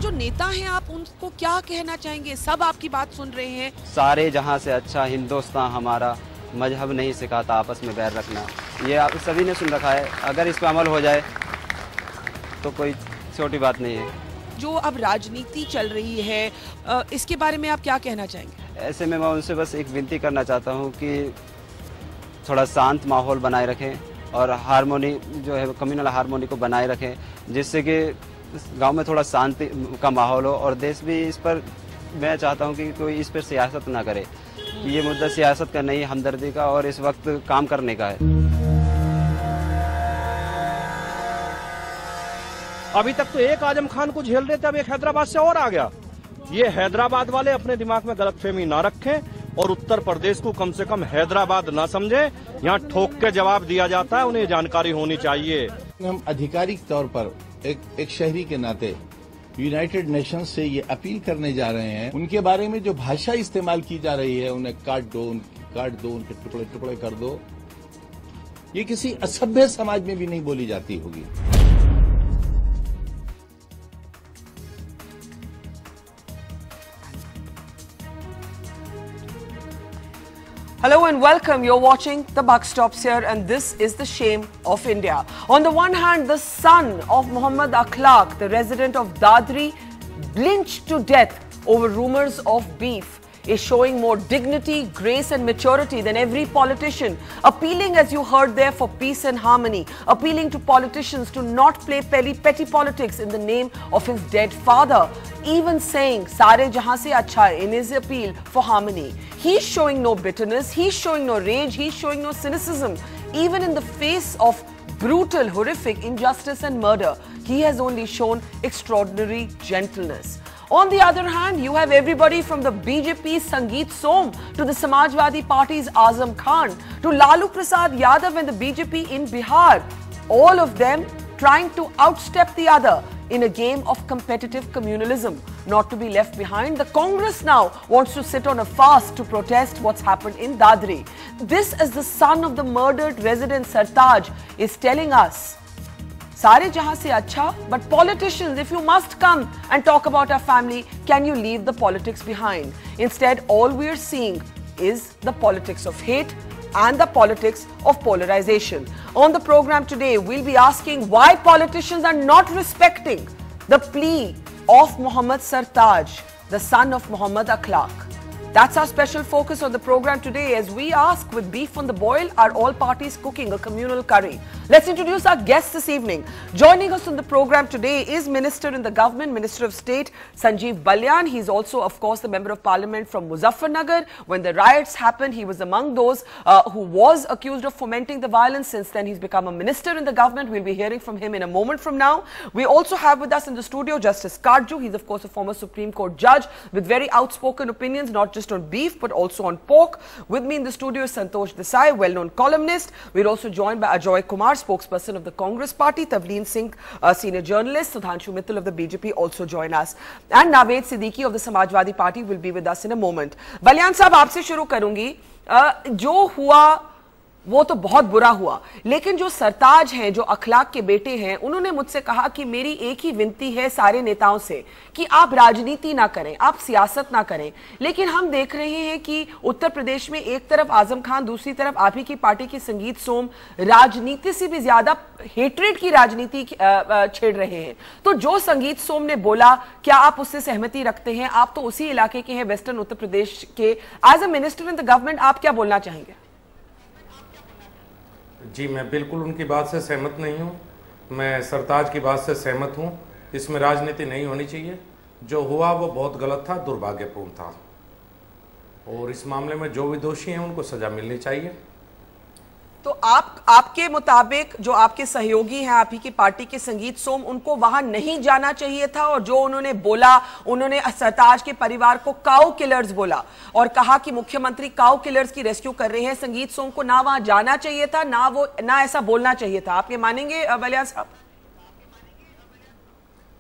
जो नेता हैं आप उनको क्या कहना चाहेंगे? सब आपकी बात सुन रहे हैं। सारे जहां से अच्छा हिंदुस्तान हमारा, मजहब नहीं सिखाता आपस में बैर रखना, ये आप सभी ने सुन रखा है। अगर इस पर अमल हो जाए तो कोई छोटी बात नहीं है। जो अब राजनीति चल रही है इसके बारे में आप क्या कहना चाहेंगे? ऐसे में मैं उनसे बस एक विनती करना चाहता हूँ कि थोड़ा शांत माहौल बनाए रखें और हारमोनी जो है कम्युनल हारमोनी को बनाए रखें, जिससे कि गांव में थोड़ा शांति का माहौल हो। और देश भी इस पर, मैं चाहता हूं कि कोई इस पर सियासत ना करे। ये मुद्दा सियासत का नहीं, हमदर्दी का और इस वक्त काम करने का है। अभी तक तो एक आजम खान को झेल रहे थे, अब एक हैदराबाद से और आ गया। ये हैदराबाद वाले अपने दिमाग में गलतफहमी ना रखें और उत्तर प्रदेश को कम से कम हैदराबाद ना समझे। यहाँ ठोक के जवाब दिया जाता है, उन्हें जानकारी होनी चाहिए। हम आधिकारिक तौर पर एक शहरी के नाते यूनाइटेड नेशंस से ये अपील करने जा रहे हैं, उनके बारे में जो भाषा इस्तेमाल की जा रही है, उन्हें काट दो, उनके टुकड़े टुकड़े कर दो, ये किसी असभ्य समाज में भी नहीं बोली जाती होगी। Hello and welcome. You're watching The Buck Stops Here and this is the shame of India. On the one hand, the son of Muhammad Akhlaq, the resident of Dadri, lynched to death over rumors of beef, is showing more dignity, grace and maturity than every politician, appealing, as you heard there, for peace and harmony, appealing to politicians to not play petty politics in the name of his dead father, even saying Sare Jahan Se Acha in his appeal for harmony. He's showing no bitterness, he's showing no rage, he's showing no cynicism. Even in the face of brutal, horrific injustice and murder, he has only shown extraordinary gentleness. On the other hand, you have everybody from the BJP's Sangeet Som to the Samajwadi Party's Azam Khan to Lalu Prasad Yadav and the BJP in Bihar, all of them trying to outstep the other in a game of competitive communalism. Not to be left behind, the Congress now wants to sit on a fast to protest what's happened in Dadri. This, as the son of the murdered resident Sartaj is telling us, Sare jahan se acha, but politicians, if you must come and talk about our family, can you leave the politics behind? Instead, all we're seeing is the politics of hate and the politics of polarization. On the program today, we'll be asking why politicians are not respecting the plea of Muhammad Sartaj, the son of Muhammad Akhlaq. That's our special focus on the program today as we ask, with beef on the boil, are all parties cooking a communal curry? Let's introduce our guest this evening. Joining us on the program today is Minister in the Government, Minister of State, Sanjeev Balyan. He's also, of course, the Member of Parliament from Muzaffarnagar. When the riots happened, he was among those who was accused of fomenting the violence. Since then, he's become a minister in the government. We'll be hearing from him in a moment from now. We also have with us in the studio Justice Karju. He's, of course, a former Supreme Court judge with very outspoken opinions, not just on beef, but also on pork. With me in the studio is Santosh Desai, well-known columnist. We're also joined by Ajoy Kumar, spokesperson of the Congress Party, Tavleen Singh, senior journalist, Sudhanshu Mittal of the BJP also join us. And Naved Siddiqui of the Samajwadi Party will be with us in a moment. Balyan साहब आपसे शुरू करूंगी. जो हुआ वो तो बहुत बुरा हुआ, लेकिन जो सरताज हैं, जो अखलाक के बेटे हैं, उन्होंने मुझसे कहा कि मेरी एक ही विनती है सारे नेताओं से कि आप राजनीति ना करें, आप सियासत ना करें। लेकिन हम देख रहे हैं कि उत्तर प्रदेश में एक तरफ आजम खान, दूसरी तरफ आप ही की पार्टी की संगीत सोम राजनीति से भी ज्यादा हेट्रेड की राजनीति छेड़ रहे हैं। तो जो संगीत सोम ने बोला, क्या आप उससे सहमति रखते हैं? आप तो उसी इलाके के हैं, वेस्टर्न उत्तर प्रदेश के। As a minister in the government आप क्या बोलना चाहेंगे? जी, मैं बिल्कुल उनकी बात से सहमत नहीं हूँ। मैं सरताज की बात से सहमत हूँ। इसमें राजनीति नहीं होनी चाहिए। जो हुआ वो बहुत गलत था, दुर्भाग्यपूर्ण था, और इस मामले में जो भी दोषी हैं उनको सजा मिलनी चाहिए। तो आपके मुताबिक जो आपके सहयोगी हैं आप ही की पार्टी के संगीत सोम, उनको वहां नहीं जाना चाहिए था, और जो उन्होंने बोला, उन्होंने सरताज के परिवार को काऊ किलर्स बोला और कहा कि मुख्यमंत्री काऊ किलर्स की रेस्क्यू कर रहे हैं। संगीत सोम को ना वहां जाना चाहिए था, ना ऐसा बोलना चाहिए था। आप ये मानेंगे बलिया साहब?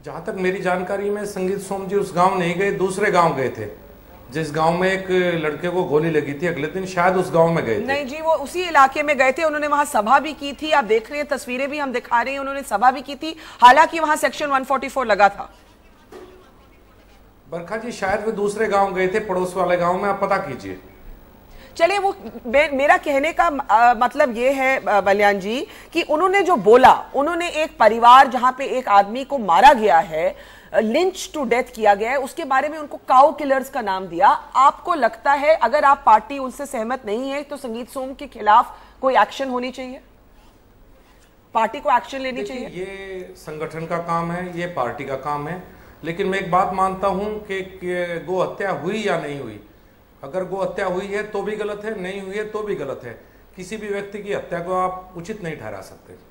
जहां तक मेरी जानकारी में संगीत सोम जी उस गांव नहीं गए, दूसरे गांव गए थे। जिस गांव में एक लड़के को गोली लगी थी अगले दिन, शायद उस गांव में गए थे। नहीं जी, वो उसी इलाके में गए थे। उन्होंने वहां सभा भी की थी। आप देख रहे हैं, तस्वीरें भी हम दिखा रहे हैं, उन्होंने सभा भी की थी। हालांकि वहां सेक्शन 144 लगा था। बरखा जी शायद वे दूसरे गांव गए थे, पड़ोस वाले गांव में, आप पता कीजिए। चलिए, वो मेरा कहने का मतलब ये है बलियान जी कि उन्होंने जो बोला, उन्होंने एक परिवार जहां पे एक आदमी को मारा गया है, लिंच टू डेथ किया गया है, उसके बारे में उनको काउ किलर्स का नाम दिया। आपको लगता है अगर आप पार्टी उनसे सहमत नहीं है तो संगीत सोम के खिलाफ कोई एक्शन होनी चाहिए, पार्टी को एक्शन लेनी चाहिए? ये संगठन का काम है, ये पार्टी का काम है, लेकिन मैं एक बात मानता हूं कि गो हत्या हुई या नहीं हुई, अगर गो हत्या हुई है तो भी गलत है, नहीं हुई है तो भी गलत है। किसी भी व्यक्ति की हत्या को आप उचित नहीं ठहरा सकते।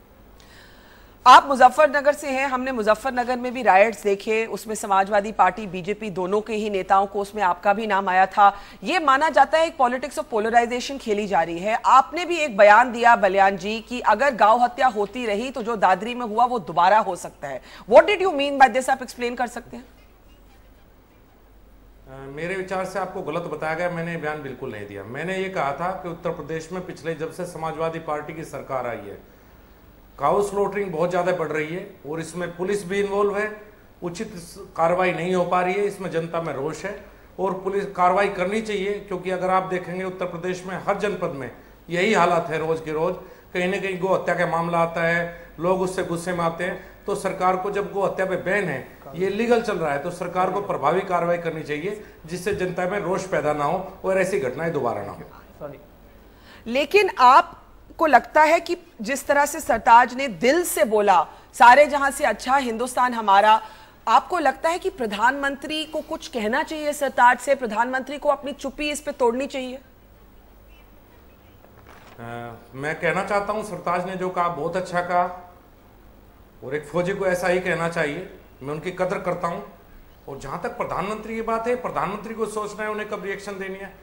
आप मुजफ्फरनगर से हैं, हमने मुजफ्फरनगर में भी रायट्स देखे, उसमें समाजवादी पार्टी, बीजेपी दोनों के ही नेताओं को, उसमें आपका भी नाम आया था। ये माना जाता है एक पॉलिटिक्स ऑफ पोलराइजेशन खेली जा रही है। आपने भी एक बयान दिया बलियान जी कि अगर गौ हत्या होती रही तो जो दादरी में हुआ वो दोबारा हो सकता है। What did you mean by this, आप एक्सप्लेन कर सकते हैं? मेरे विचार से आपको गलत बताया गया, मैंने बयान बिल्कुल नहीं दिया। मैंने ये कहा था कि उत्तर प्रदेश में पिछले जब से समाजवादी पार्टी की सरकार आई है, काउ स्लॉटरिंग बहुत ज्यादा बढ़ रही है और इसमें पुलिस भी इन्वॉल्व है, उचित कार्रवाई नहीं हो पा रही है, इसमें जनता में रोष है और पुलिस कार्रवाई करनी चाहिए। क्योंकि अगर आप देखेंगे उत्तर प्रदेश में हर जनपद में यही हालात है, रोज के रोज कहीं ना कहीं गो हत्या का मामला आता है, लोग उससे गुस्से में आते हैं। तो सरकार को जब गो हत्या पे बैन है, ये लीगल चल रहा है, तो सरकार को प्रभावी कार्रवाई करनी चाहिए जिससे जनता में रोष पैदा ना हो और ऐसी घटनाएं दोबारा ना हो। लेकिन आपको लगता है कि जिस तरह से सरताज ने दिल से बोला, सारे जहां से अच्छा हिंदुस्तान हमारा, आपको लगता है कि प्रधानमंत्री को कुछ कहना चाहिए सरताज से, प्रधानमंत्री को अपनी चुप्पी इस पे तोड़नी चाहिए? मैं कहना चाहता हूं सरताज ने जो कहा बहुत अच्छा कहा और एक फौजी को ऐसा ही कहना चाहिए। मैं उनकी कदर करता हूं। और जहां तक प्रधानमंत्री की बात है, प्रधानमंत्री को सोचना है उन्हें कब रिएक्शन देनी है।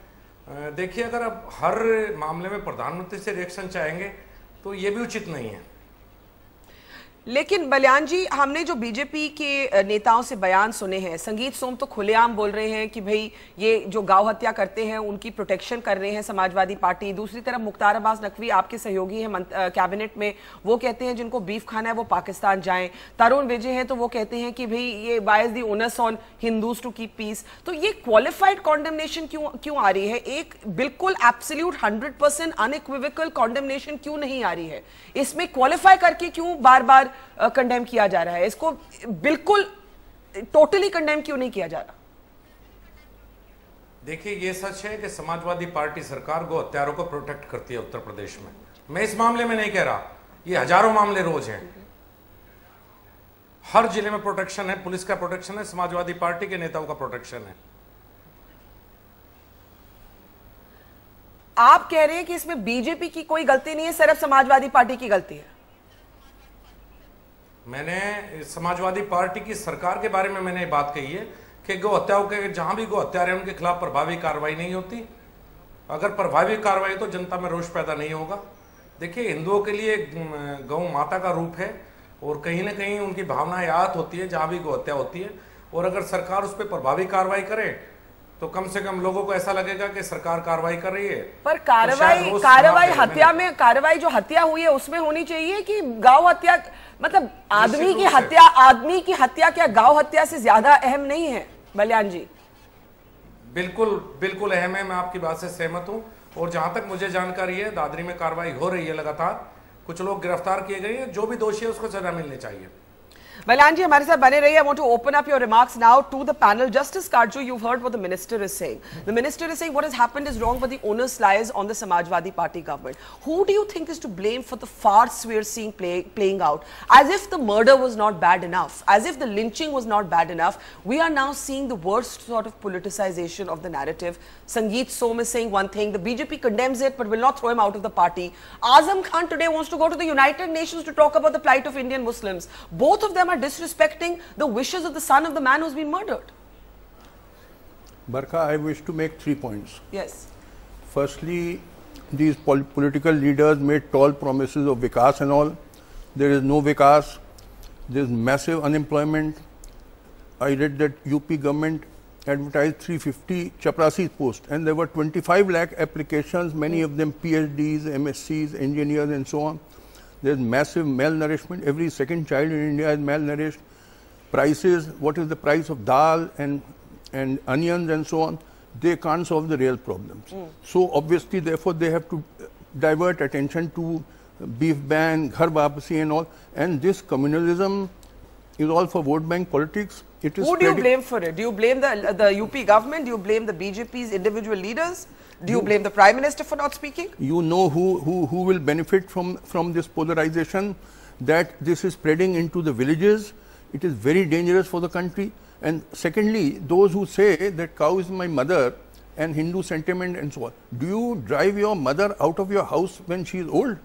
देखिए, अगर आप हर मामले में प्रधानमंत्री से रिएक्शन चाहेंगे तो ये भी उचित नहीं है। लेकिन बलियान जी, हमने जो बीजेपी के नेताओं से बयान सुने हैं, संगीत सोम तो खुलेआम बोल रहे हैं कि भाई ये जो गौ हत्या करते हैं उनकी प्रोटेक्शन कर रहे हैं समाजवादी पार्टी। दूसरी तरफ मुख्तार अब्बास नकवी आपके सहयोगी हैं कैबिनेट में, वो कहते हैं जिनको बीफ खाना है वो पाकिस्तान जाएं। तरुण विजय हैं तो वो कहते हैं कि भाई ये bias the onus on Hindus to keep peace. तो ये क्वालिफाइड कॉन्डेमनेशन क्यों आ रही है? एक बिल्कुल एब्सोल्यूट 100% अनइक्विवोकल कॉन्डेमनेशन क्यों नहीं आ रही है? इसमें क्वालिफाई करके क्यों बार बार कंडेम किया जा रहा है? इसको बिल्कुल टोटली कंडेम क्यों नहीं किया जा रहा? देखिए, ये सच है कि समाजवादी पार्टी सरकार गो हत्यारों को प्रोटेक्ट करती है उत्तर प्रदेश में। मैं इस मामले में नहीं कह रहा, ये हजारों मामले रोज हैं, हर जिले में प्रोटेक्शन है, पुलिस का प्रोटेक्शन है, समाजवादी पार्टी के नेताओं का प्रोटेक्शन है। आप कह रहे हैं कि इसमें बीजेपी की कोई गलती नहीं है, सिर्फ समाजवादी पार्टी की गलती है? मैंने समाजवादी पार्टी की सरकार के बारे में मैंने बात कही है कि गौ हत्याओं के जहां भी गौ हत्या रहे उनके खिलाफ प्रभावी कार्रवाई नहीं होती। अगर प्रभावी कार्रवाई तो जनता में रोष पैदा नहीं होगा। देखिए, हिंदुओं के लिए गौ माता का रूप है और कहीं ना कहीं उनकी भावनाएं आहत होती है जहां भी गौ हत्या होती है। और अगर सरकार उस पर प्रभावी कार्रवाई करे तो कम से कम लोगों को ऐसा लगेगा कि सरकार कार्रवाई कर रही है। पर कार्रवाई हत्या में, कार्रवाई जो हत्या हुई है उसमें होनी चाहिए कि गौ हत्या, मतलब आदमी की हत्या क्या गौ हत्या से ज्यादा अहम नहीं है? बलियान जी, बिल्कुल अहम है, मैं आपकी बात से सहमत हूं। और जहां तक मुझे जानकारी है, दादरी में कार्रवाई हो रही है लगातार, कुछ लोग गिरफ्तार किए गए हैं, जो भी दोषी है उसको सजा मिलनी चाहिए। बलियान जी हमारे साथ बने रहिए। I want to open up your remarks now to the panel. Justice Karju, you've heard what the minister is saying. The minister is saying what has happened is wrong, but the onus lies on the Samajwadi Party government. Who do you think is to blame for the farce we are seeing playing out? As if the murder was not bad enough, as if the lynching was not bad enough, we are now seeing the worst sort of politicization of the narrative. Sangeet Som is saying one thing, the BJP condemns it but will not throw him out of the party. Azam Khan today wants to go to the United Nations to talk about the plight of Indian Muslims. Both of them are disrespecting the wishes of the son of the man who's been murdered. Barkha, I wish to make 3 points. Yes. Firstly, these political leaders made tall promises of Vikas and all. There is no Vikas. There is massive unemployment. I read that UP government advertised 350 chaprasi posts and there were 25 lakh applications, many of them PhDs, MScs, engineers and so on. There is massive malnourishment. Every second child in India is malnourished. Prices, what is the price of dal and and onions and so on, they can't solve the real problems. So obviously, therefore, they have to divert attention to beef ban, ghar wapsi and all. And this communalism is all for vote bank politics. It is Who do you blame for it? Do you blame the UP government? Do you blame the BJP's individual leaders? Do you blame the Prime Minister for not speaking? You know who will benefit from this polarization, that this is spreading into the villages. It is very dangerous for the country. And secondly, those who say that cow is my mother and Hindu sentiment and so on, do you drive your mother out of your house when she is old?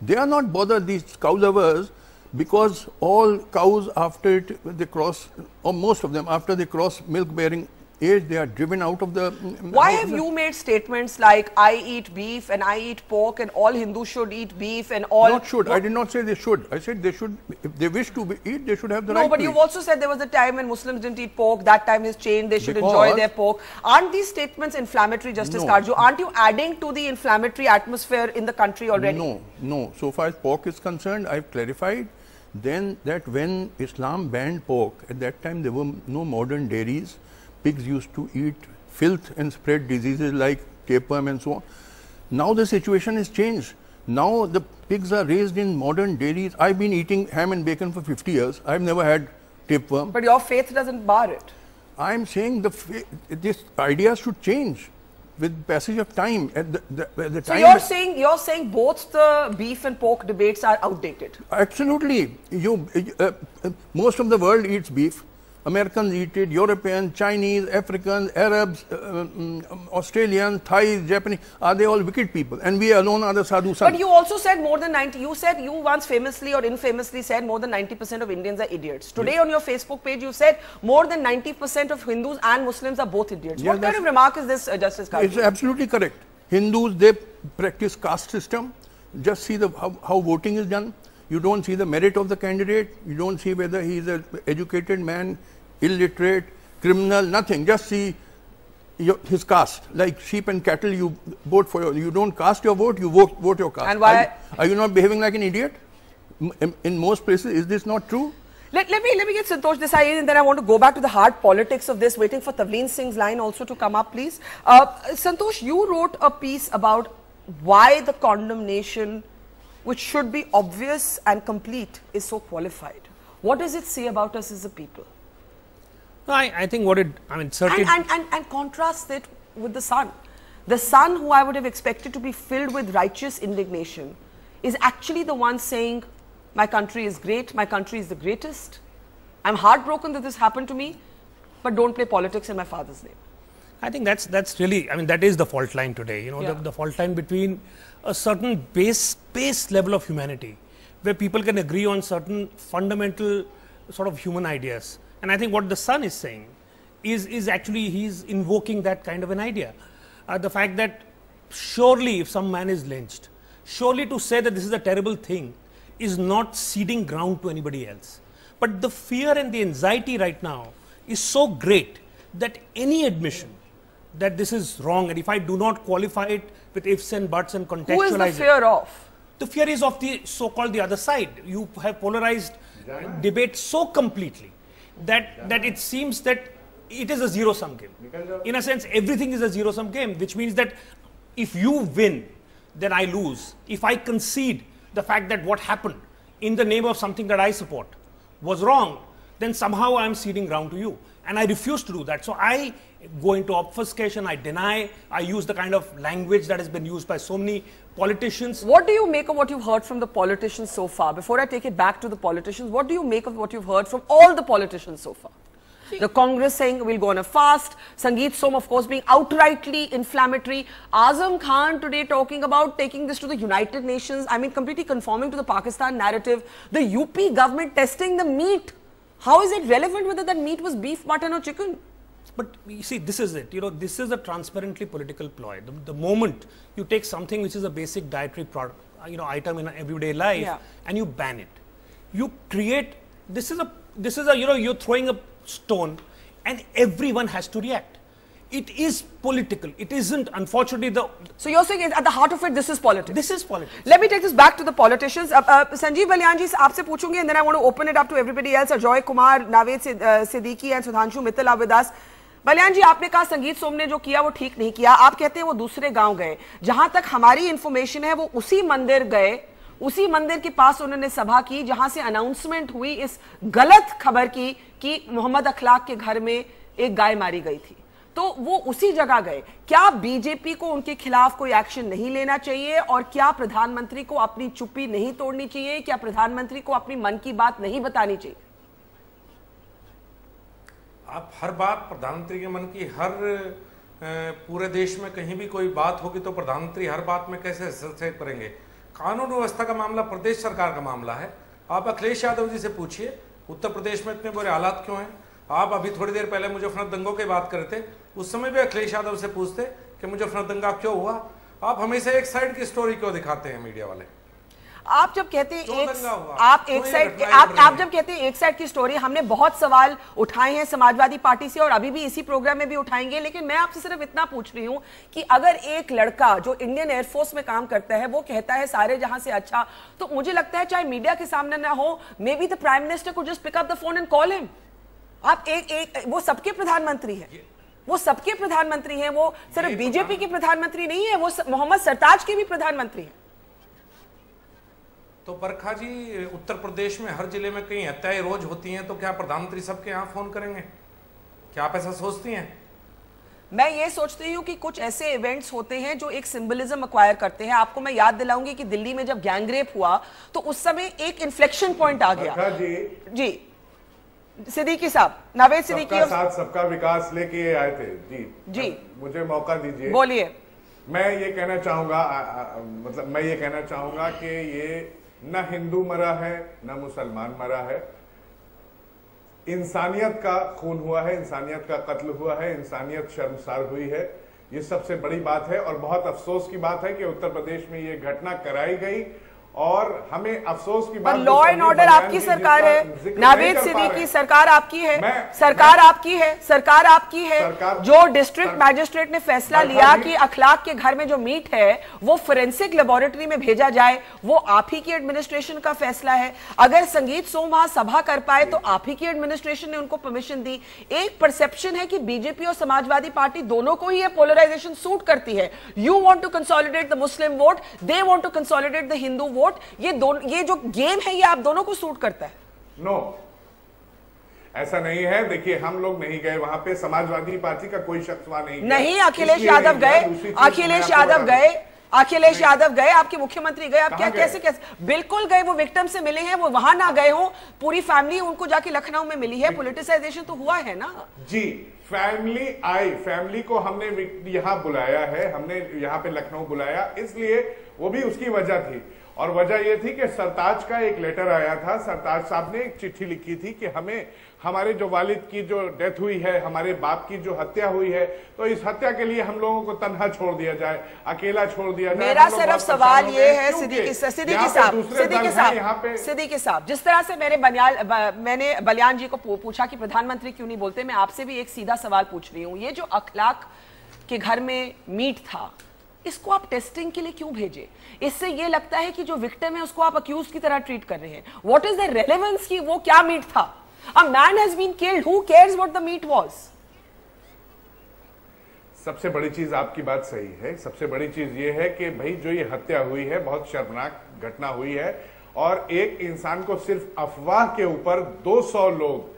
They are not bothered, these cow lovers, because all cows after they cross, or most of them after they cross milk bearing age, they are driven out of the... Why have you made statements like, I eat beef and I eat pork and all Hindus should eat beef and all... Not should. I did not say they should. I said they should, if they wish to eat, they should have the right to eat. No, but you've also said there was a time when Muslims didn't eat pork. That time has changed. They should enjoy their pork. Aren't these statements inflammatory, Justice Karju? Aren't you adding to the inflammatory atmosphere in the country already? No. So far as pork is concerned, I've clarified then that when Islam banned pork, at that time there were no modern dairies. Pigs used to eat filth and spread diseases like tapeworm and so on. Now the situation has changed. Now the pigs are raised in modern dairies. I've been eating ham and bacon for 50 years. I've never had tapeworm. But your faith doesn't bar it. I'm saying this idea should change with passage of time. At the time. So you're saying both the beef and pork debates are outdated. Absolutely. Most of the world eats beef. Americans eat it, Europeans, Chinese, Africans, Arabs, Australians, Thais, Japanese, are they all wicked people? And we alone are the sadhu sons. But you also said more than 90, you once famously or infamously said more than 90% of Indians are idiots. Today on your Facebook page, you said more than 90% of Hindus and Muslims are both idiots. What kind of remark is this, Justice Karju? It's absolutely correct. Hindus, they practice caste system. Just see how voting is done. You don't see the merit of the candidate. You don't see whether he is an educated man, illiterate, criminal, nothing. Just see his caste. Like sheep and cattle, you vote for you don't cast your vote, you vote your caste. And why? Are you not behaving like an idiot? In most places, is this not true? Let me get Santosh Desai in, and then I want to go back to the hard politics of this, waiting for Tavleen Singh's line also to come up, please. Santosh, you wrote a piece about why the condemnation, which should be obvious and complete, is so qualified. What does it say about us as a people? No, I think certainly... And contrast it with the Sun. The Sun, who I would have expected to be filled with righteous indignation, is actually the one saying, my country is great, my country is the greatest. I'm heartbroken that this happened to me, but don't play politics in my father's name. I think that's really, that is the fault line today, the fault line between a certain base level of humanity, where people can agree on certain fundamental sort of human ideas. And I think what the Sun is saying is actually, he's invoking that kind of an idea. The fact that surely if some man is lynched, surely to say that this is a terrible thing is not ceding ground to anybody else. But the fear and the anxiety right now is so great that any admission that this is wrong, and if I do not qualify it with ifs and buts and contextualize it. Who is the fear of? The fear is of the so-called the other side. You have polarized debate so completely that it seems that it is a zero-sum game. In a sense, everything is a zero-sum game, which means that if you win, then I lose. If I concede the fact that what happened in the name of something that I support was wrong, then somehow I am ceding ground to you. And I refuse to do that. So I go into obfuscation, I deny, I use the kind of language that has been used by so many politicians. What do you make of what you've heard from the politicians so far? Before I take it back to the politicians, what do you make of what you've heard from all the politicians so far? The Congress saying we'll go on a fast, Sangeet Som of course being outrightly inflammatory, Azam Khan today talking about taking this to the United Nations, completely conforming to the Pakistan narrative, the UP government testing the meat. How is it relevant whether that meat was beef, mutton or chicken? But you see, this is it. This is a transparently political ploy. The moment you take something which is a basic dietary product, item in everyday life, and you ban it, you create. This is a. You're throwing a stone, and everyone has to react. It is political. It isn't, unfortunately, So you're saying at the heart of it, this is politics? This is politics. Let me take this back to the politicians. Sanjeev Balyan ji, aapse puchungi, and then I want to open it up to everybody else. Joy Kumar, Naved Siddiqui and Sudhanshu Mittal are with us. Balyan जी, आपने कहा संगीत सोम ने जो किया वो ठीक नहीं किया। आप कहते हैं वो दूसरे गांव गए। जहां तक हमारी इंफॉर्मेशन है वो उसी मंदिर गए, उसी मंदिर के पास उन्होंने सभा की जहां से अनाउंसमेंट हुई इस गलत खबर की कि मोहम्मद अखलाक के घर में एक गाय मारी गई थी। तो वो उसी जगह गए। क्या बीजेपी को उनके खिलाफ कोई एक्शन नहीं लेना चाहिए? और क्या प्रधानमंत्री को अपनी चुप्पी नहीं तोड़नी चाहिए? क्या प्रधानमंत्री को अपनी मन की बात नहीं बतानी चाहिए? आप हर बात प्रधानमंत्री के मन की, हर पूरे देश में कहीं भी कोई बात होगी तो प्रधानमंत्री हर बात में कैसे हस्तक्षेप करेंगे? कानून व्यवस्था का मामला प्रदेश सरकार का मामला है। आप अखिलेश यादव जी से पूछिए उत्तर प्रदेश में इतने बुरे हालात क्यों हैं। आप अभी थोड़ी देर पहले मुजफ्फरनगर के बात कर रहे थे, उस समय भी अखिलेश यादव से पूछते कि मुजफ्फरनगर क्यों हुआ। आप हमेशा एक साइड की स्टोरी क्यों दिखाते हैं मीडिया वाले? आप जब कहते हैं आप जब कहते हैं एक साइड की स्टोरी, हमने बहुत सवाल उठाए हैं समाजवादी पार्टी से और अभी भी इसी प्रोग्राम में भी उठाएंगे, लेकिन मैं आपसे सिर्फ इतना पूछ रही हूं कि अगर एक लड़का जो इंडियन एयरफोर्स में काम करता है वो कहता है सारे जहां से अच्छा, तो मुझे लगता है चाहे मीडिया के सामने ना हो, maybe the prime minister को just pick up the phone and call him. आप एक वो सबके प्रधानमंत्री हैं, वो सबके प्रधानमंत्री हैं, वो सिर्फ बीजेपी के प्रधानमंत्री नहीं है, वो मोहम्मद सरताज के भी प्रधानमंत्री हैं। तो बरखा जी, उत्तर प्रदेश में हर जिले में कई हत्याएं रोज होती हैं, तो क्या प्रधानमंत्री सबके यहाँ फोन करेंगे? क्या आप ऐसा सोचती हैं? मैं ये सोचती हूँ कि कुछ ऐसे इवेंट्स होते हैं जो एक सिंबलिज्म अक्वायर करते हैं। आपको मैं याद दिलाऊंगी कि दिल्ली में जब गैंगरेप हुआ तो उस समय एक इन्फ्लेक्शन पॉइंट आ गया। जी सिद्दीकी साहब, नावेद सिद्दीकी, सबका साथ सबका विकास लेके आए थे। जी मुझे मौका दीजिए, बोलिए। मैं ये कहना चाहूंगा कि ये न हिंदू मरा है न मुसलमान मरा है, इंसानियत का खून हुआ है, इंसानियत का कत्ल हुआ है, इंसानियत शर्मसार हुई है। ये सबसे बड़ी बात है और बहुत अफसोस की बात है कि उत्तर प्रदेश में ये घटना कराई गई और हमें अफसोस की बात, लॉ एंड ऑर्डर आपकी सरकार है, नावेद सिद्दीकी, सरकार आपकी है, सरकार आपकी है, सरकार आपकी है। जो डिस्ट्रिक्ट मैजिस्ट्रेट ने फैसला लिया कि अखलाक के घर में जो मीट है वो फोरेंसिक लेबोरेटरी में भेजा जाए, वो आप ही की एडमिनिस्ट्रेशन का फैसला है। अगर संगीत सोम वहां सभा कर पाए तो आप ही की एडमिनिस्ट्रेशन ने उनको परमिशन दी। एक परसेप्शन है कि बीजेपी और समाजवादी पार्टी दोनों को ही ये पोलराइजेशन सूट करती है। You want to consolidate the Muslim vote, they want to consolidate the Hindu vote. ये जो गेम है ये आप दोनों को सूट करता है। नो, ऐसा नहीं है। देखिए, हम लोग नहीं गए वहां पे, समाजवादी पार्टी का कोई शख्स वहां नहीं। अखिलेश यादव गए, अखिलेश यादव गए, अखिलेश यादव गए, आपके मुख्यमंत्री गए। आप क्या कैसे बिल्कुल गए, वो विक्टिम से मिले हैं, वो वहां ना गए हो, पूरी फैमिली उनको जाके लखनऊ में मिली है। पॉलिटिसाइजेशन तो हुआ है ना जी। फैमिली आई, फैमिली को हमने यहां बुलाया है, हमने यहां पे लखनऊ बुलाया, इसलिए वो भी उसकी वजह थी। और वजह यह थी कि सरताज का एक लेटर आया था, सरताज साहब ने एक चिट्ठी लिखी थी कि हमें हमारे जो वालिद की जो डेथ हुई है, हमारे बाप की जो हत्या हुई है, तो इस हत्या के लिए हम लोगों को तन्हा छोड़ दिया जाए, अकेला छोड़ दिया जाए। मेरा सिर्फ सवाल ये है सिद्दीकी साहब, जिस तरह से मैंने बलियान जी को पूछा कि प्रधानमंत्री क्यों नहीं बोलते, मैं आपसे भी एक सीधा सवाल पूछ रही हूँ। ये जो अखलाक के घर में मीट था, इसको आप टेस्टिंग के लिए क्यों भेजे? इससे ये लगता है कि जो विक्टिम है उसको आप अक्यूज की तरह ट्रीट कर रहे हैं। व्हाट इज द रेलेवेंस कि वो क्या मीट था? A man has been killed, who cares what the meat was? सबसे बड़ी चीज, आपकी बात सही है, सबसे बड़ी चीज ये है कि भाई जो ये हत्या हुई है बहुत शर्मनाक घटना हुई है और एक इंसान को सिर्फ अफवाह के ऊपर 200 लोग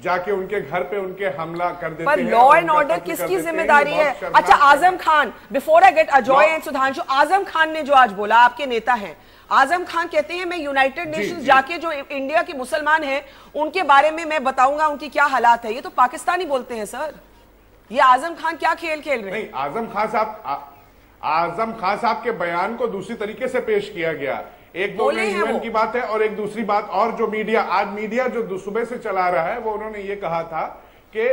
जाके उनके घर पे उनके हमला कर देते हैं। पर लॉ एंड ऑर्डर किसकी जिम्मेदारी है? अच्छा, Azam Khan, before I get Ajoy and Sudhanshu, Azam Khan ने जो आज बोला, आपके नेता हैं आजम खान, कहते हैं मैं यूनाइटेड नेशंस जाके जो इंडिया के मुसलमान हैं उनके बारे में मैं बताऊंगा उनकी क्या हालात है। ये तो पाकिस्तानी बोलते हैं सर, ये आजम खान क्या खेल खेल रहे हैं? नहीं, आजम खान साहब के बयान को दूसरी तरीके से पेश किया गया। एक तो यूएन की बात है और एक दूसरी बात, और जो मीडिया आज मीडिया जो सुबह से चला रहा है वो उन्होंने ये कहा था कि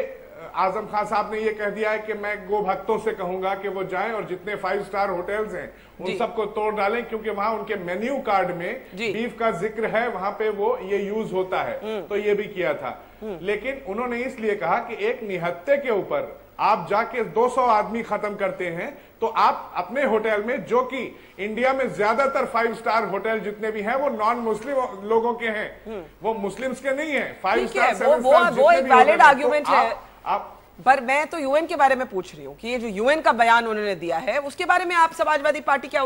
आजम खान साहब ने ये कह दिया है कि मैं गो भक्तों से कहूंगा कि वो जाएं और जितने 5 स्टार होटल्स हैं उन सबको तोड़ डालें, क्योंकि वहां उनके मेन्यू कार्ड में बीफ का जिक्र है, वहां पे वो ये यूज होता है। तो ये भी किया था, लेकिन उन्होंने इसलिए कहा कि एक निहत्थे के ऊपर आप जाके 200 आदमी खत्म करते हैं तो आप अपने होटल में, जो कि इंडिया में ज्यादातर 5 स्टार होटल जितने भी हैं वो नॉन मुस्लिम लोगों के हैं, वो मुस्लिम्स के नहीं है। 5 स्टार 7 स्टार वो एक वैलिड आर्गुमेंट है। पर मैं तो यूएन के बारे में पूछ रही हूँ कि ये जो यूएन का बयान उन्होंने दिया है उसके बारे में आप समाजवादी पार्टी क्या,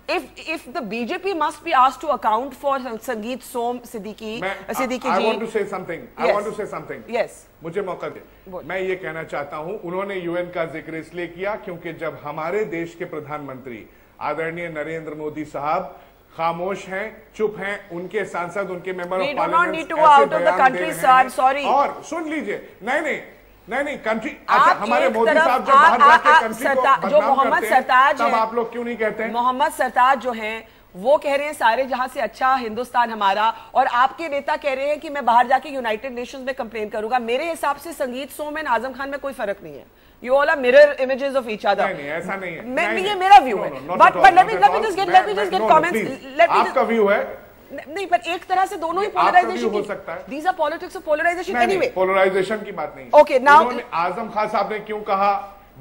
if the BJP must be asked to account for Sangeet Som Siddiqui ji. I want to say something. I want to say something. Yes. मुझे मौका दे। मैं ये कहना चाहता हूं, उन्होंने यूएन का जिक्र इसलिए किया क्योंकि जब हमारे देश के प्रधानमंत्री आदरणीय नरेंद्र मोदी साहब खामोश हैं, चुप हैं, उनके सांसद, उनके मेंबर ऑफ पार्लियामेंट और सुन लीजिए, नहीं कंट्री, अच्छा हमारे मोदी साहब जब बाहर जाके कंट्री को बदनाम करते हैं तब आप लोग क्यों नहीं कहते हैं? मोहम्मद सरताज जो हैं वो कह रहे हैं सारे जहां से अच्छा हिंदुस्तान हमारा, और आपके नेता कह रहे हैं कि मैं बाहर जाके यूनाइटेड नेशंस में कंप्लेन करूंगा। मेरे हिसाब से संगीत सोम एंड आजम खान में कोई फर्क नहीं है। You all are mirror images of each other. नहीं, ऐसा नहीं है। ये मेरा व्यू है। But let me just get comments. आपका व्यू है? नहीं, पर एक तरह से दोनों ही पोलराइजेशन हो सकता है। These are politics of polarization anyway. Polarisation की बात नहीं। Okay, now आजम खान साहब ने क्यों कहा,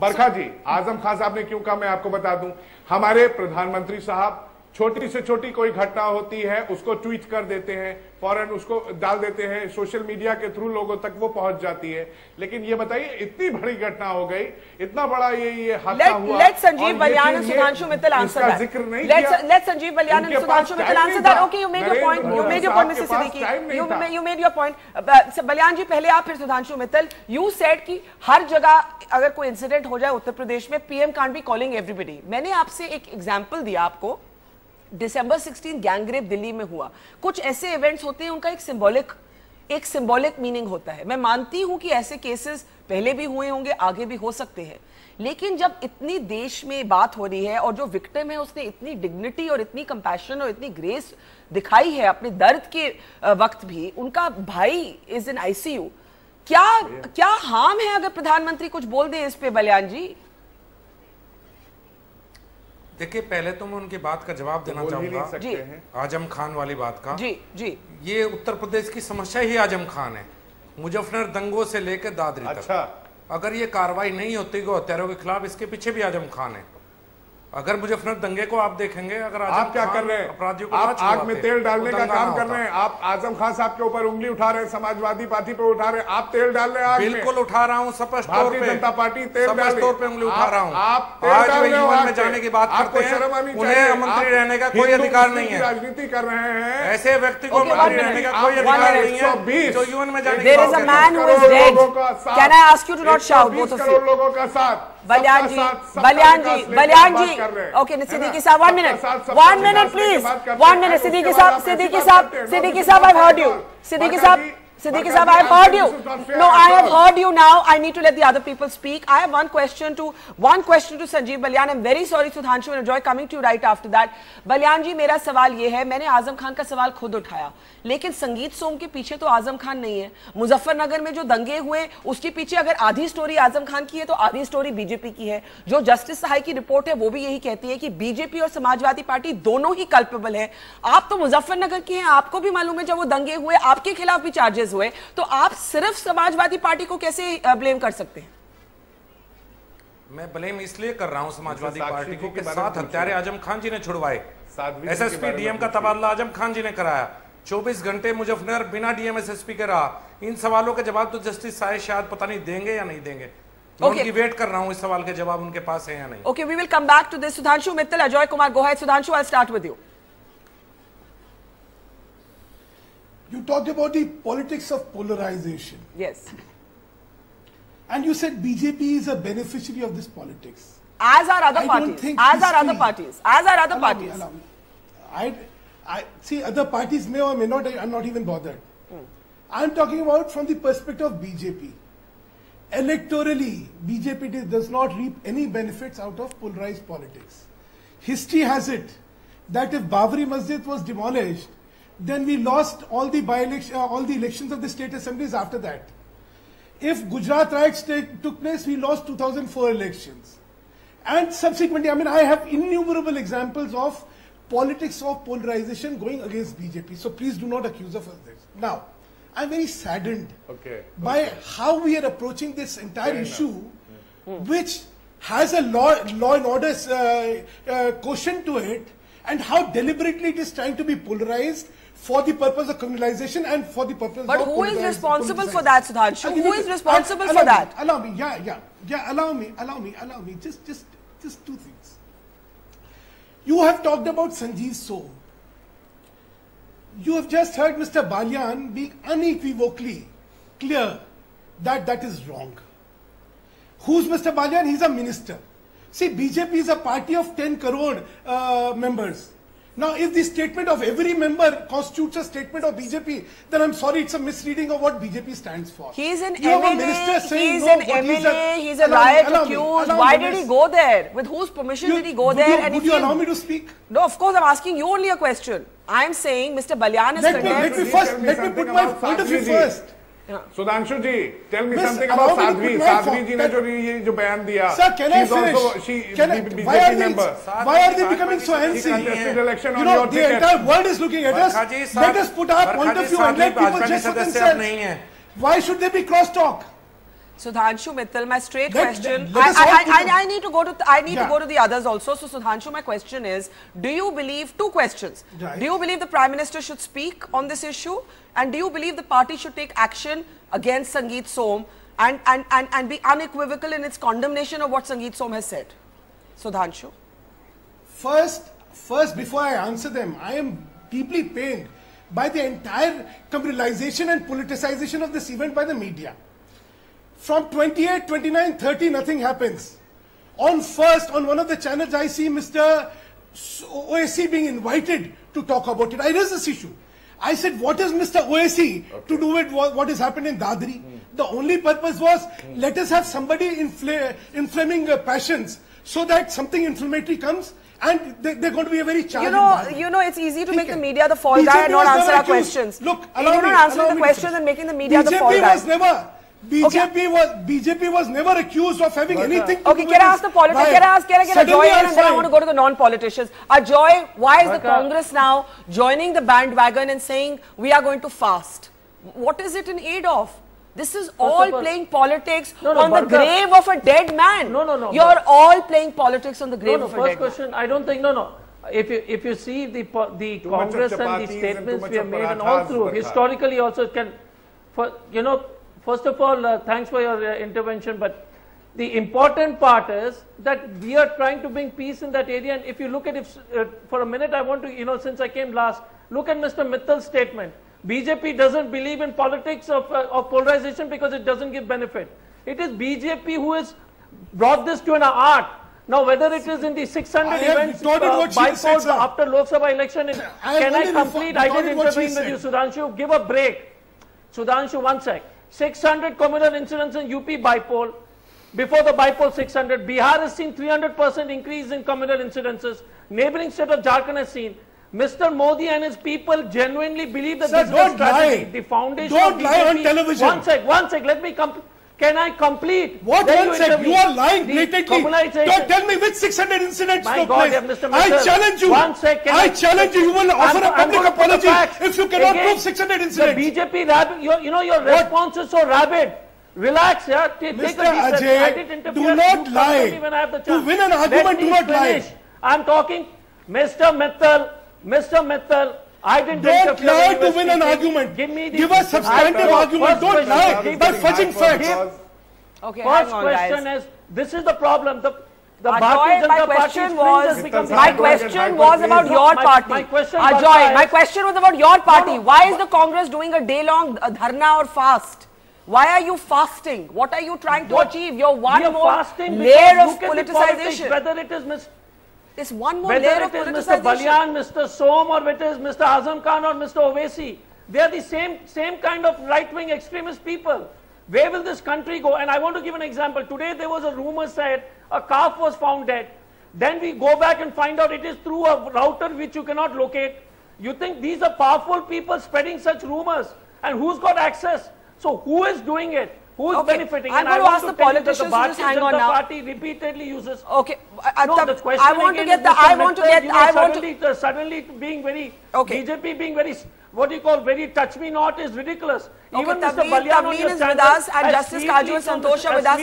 बरखा जी, आजम खान साहब ने क्यों कहा, मैं आपको बता दूं। हमारे प्रधानमंत्री साहब छोटी से छोटी कोई घटना होती है उसको ट्वीट कर देते हैं, फौरन उसको डाल देते हैं, सोशल मीडिया के थ्रू लोगों तक वो पहुंच जाती है। लेकिन ये बताइए, इतनी बड़ी घटना हो गई, इतना बड़ा ये हादसा हुआ, let Sanjeev Balyan and Sudhanshu Mittal answer that. जिक्र नहीं किया। Let Sanjeev Balyan and Sudhanshu Mittal answer that. Okay, you made your point, Mrs Siddiqui, you made your point. Balyan ji पहले आप, फिर सुधांशु मित्तल। यू सेड कि हर जगह अगर कोई इंसिडेंट हो जाए उत्तर प्रदेश में, PM can't be calling everybody. मैंने आपसे एक एग्जांपल दिया आपको, दिसंबर 16 गैंगरेप दिल्ली में हुआ। कुछ ऐसे इवेंट्स होते हैं, उनका एक सिंबॉलिक मीनिंग होता है। मैं मानती हूं कि ऐसे केसेस पहले भी हुए होंगे, आगे भी हो सकते हैं, लेकिन जब इतनी देश में बात हो रही है और जो विक्टिम है उसने इतनी डिग्निटी और इतनी कंपैशन और इतनी ग्रेस दिखाई है अपने दर्द के वक्त भी, उनका भाई इज इन आईसीयू, क्या हार्म है अगर प्रधानमंत्री कुछ बोल दे इस पे? बलियान जी देखिए, पहले तो मैं उनकी बात का जवाब देना चाहूंगा, आजम खान वाली बात का। जी ये उत्तर प्रदेश की समस्या ही आजम खान है, मुजफ्फरनगर दंगों से लेकर दादरी तक। अगर ये कार्रवाई नहीं होती गो हत्यारों के खिलाफ, इसके पीछे भी आजम खान है। अगर मुजफ्फरनगर दंगे को आप देखेंगे, अगर आप क्या कर रहे हैं, अपराधियों को आप आग में तेल डालने का काम कर रहे हैं। आप आजम खान साहब के ऊपर उंगली उठा रहे हैं, समाजवादी पार्टी पे उठा रहे हैं, आप तेल डाल रहे हैं आग में। बिल्कुल उठा रहा हूँ, स्पष्ट तौर पे। भारतीय जनता पार्टी तेल डाल तौर पे उंगली उठा रहा हूँ। आप आज वे यूएन में जाने की बात करते हैं, उन्हें मंत्री रहने का कोई अधिकार नहीं है। राजनीति कर रहे हैं ऐसे व्यक्ति को मंत्री रहने का कोई अधिकार नहीं है जो यूएन में जाने की बात करते हैं। Can I ask you to not shout, both of you? लोगों का साथ बलियान जी, ओके, सिद्दीकी साहब, 1 minute please, 1 minute, सिद्दीकी साहब, I've heard you, Siddiqui Saab, I have heard you. No, I have heard you now. I need to let the other people speak. I have one question to Sanjeev Balyan. I'm very sorry, Sudhanshu, and enjoy coming to you right after that. Balyan जी, मेरा सवाल ये है, मैंने आजम खान का सवाल खुद उठाया, लेकिन संगीत सोम के पीछे तो आजम खान नहीं है। मुजफ्फरनगर में जो दंगे हुए, उसके पीछे अगर आधी स्टोरी आजम खान की है तो आधी स्टोरी बीजेपी की है। जो जस्टिस सहाय की रिपोर्ट है वो भी यही कहती है कि बीजेपी और समाजवादी पार्टी दोनों ही कल्पेबल है। आप तो मुजफ्फरनगर के हैं, आपको भी मालूम है जब वो दंगे हुए आपके खिलाफ भी चार्जेस हुए, तो आप सिर्फ समाजवादी पार्टी को कैसे ब्लेम कर सकते हैं? मैं ब्लेम इसलिए कर रहा हूं समाजवादी पार्टी को कि 7 हत्यारे आजम खान जी ने छुड़वाए। एसएसपी डीएम का तबादला आजम खान जी ने कराया। 24 घंटे मुजफ्फरनगर बिना डीएम एसएसपी के रहा। इन सवालों के जवाब तो जस्टिस साहिब शायद पता नहीं देंगे या नहीं देंगे। मैं उनकी वेट कर रहा हूं, इस सवाल के जवाब उनके पास है या नहीं। Okay, we will come back to this. Sudhanshu Mittal, Ajay Kumar go ahead. Sudhanshu, I start with you. You talked about the politics of polarization. Yes. And you said BJP is a beneficiary of this politics. As are other parties. As are other parties. As are other parties. Allow me. I see other parties may or may not, I'm not even bothered. I'm talking about from the perspective of BJP. Electorally, BJP does not reap any benefits out of polarized politics. History has it that if Babri Masjid was demolished, then we lost all the elections of the state assemblies after that. If Gujarat riots took place, we lost 2004 elections. And subsequently, I mean, I have innumerable examples of politics of polarization going against BJP. So please do not accuse us of this. Now, I'm very saddened by how we are approaching this entire issue, which has a law and order quotient to it, and how deliberately it is trying to be polarized for the purpose of criminalization and for the purpose but of who is responsible for that, Sudhanshu? Who is responsible for that? Allow me, allow me. Just two things. You have talked about Sanjeev Som. You have just heard Mr. Balian being unequivocally clear that that is wrong. Who's Mr. Balian? He's a minister. See, BJP is a party of 10 crore members. Now, if the statement of every member constitutes a statement of BJP, then I'm sorry, it's a misreading of what BJP stands for. He's an you MLA, he's a riot accused. Why did he go there? With whose permission did he go there? Would you allow me to speak? No, of course, I'm asking you only a question. I'm saying Mr. Balian is condemned. Let me put my point of view first. Sudhanshu ji, tell me something about Sadhvi. Sadhvi ji ne jo bayan diya. Sir, can I finish? Why are they becoming so antsy? You know, the entire world is looking at us. Let us put our point of view and let people judge for themselves. Why should there be crosstalk? Sudhanshu Mittal, my straight question. I need to go to the others also. So Sudhanshu, my question is: do you believe two questions? Right. Do you believe the Prime Minister should speak on this issue, and do you believe the party should take action against Sangeet Som and be unequivocal in its condemnation of what Sangeet Som has said? Sudhanshu. First, before I answer them, I am deeply pained by the entire criminalization and politicization of this event by the media. From 28, 29, 30, nothing happens. On one of the channels, I see Mr. OAC being invited to talk about it. I raised this issue. I said, what is Mr. OAC to do with what has happened in Dadri? The only purpose was, let us have somebody inflaming passions so that something inflammatory comes and they're going to be a very challenging You know, it's easy to make the media the fall guy and not answer our questions. Look, you're not answering the questions and making the media the fall guy. BJP was never accused of having anything to do with can I ask the politicians? Can I get Ajoy in, and then I want to go to the non-politicians. Ajoy, why is the Congress now joining the bandwagon and saying we are going to fast? What is it in aid of? This is all playing politics on the grave of a dead man. No. You're all playing politics on the grave of a dead man. First question, I don't think, If you see the Congress and the statements we have made and all through, historically also it can, first of all, thanks for your intervention, but the important part is that we are trying to bring peace in that area. And if you look at it for a minute, I want to, since I came last, look at Mr. Mittal's statement. BJP doesn't believe in politics of polarization because it doesn't give benefit. It is BJP who has brought this to an art. Now, whether it is in the 600 events by-polls after Lok Sabha election, can I complete? I did intervene with you, Sudhanshu. Give a break. Sudhanshu, one sec. 600 communal incidents in UP by-poll. Before the by-poll 600, Bihar has seen 300% increase in communal incidences. Neighboring state of Jharkhand has seen. Mr. Modi and his people genuinely believe that this is a strategy. The foundation of BJP. Don't lie on television. One sec, let me complete. Can I complete? What one sec? You are lying blatantly. Don't tell me which 600 incidents took place. I challenge you. One sec. I challenge you. You will offer a public apology if you cannot prove 600 incidents. The BJP rabid, your response is so rabid. Relax, yeah. Take Mr. Ajay, do not lie. To win an argument, do not lie. I'm talking, Mr. Mittal. I didn't Don't lie to win an argument. Give a substantive argument. Don't lie by fudging facts. Okay, first question is, this is the problem. Ajoy, my question was about your party. Ajoy, my question was about your party. Why is the Congress doing a day-long dharna or fast? Why are you fasting? What are you trying to achieve? You're one more layer of politicization. Whether it is It's one more layer of politicization. Mr. Balian, Mr. Som, or whether it is Mr. Azam Khan or Mr. Owaisi, they are the same kind of right-wing extremist people. Where will this country go? And I want to give an example. Today there was a rumor said a calf was found dead. Then we go back and find out it is through a router which you cannot locate. You think these are powerful people spreading such rumors? And who's got access? So who is doing it? Who is benefiting? I'm going to ask the politicians to just hang on now. The party repeatedly uses. Okay. The question suddenly being very, BJP being very, very touch me not is ridiculous. Even Mr. Balian is with us and Justice Kaju and Santosh are with us.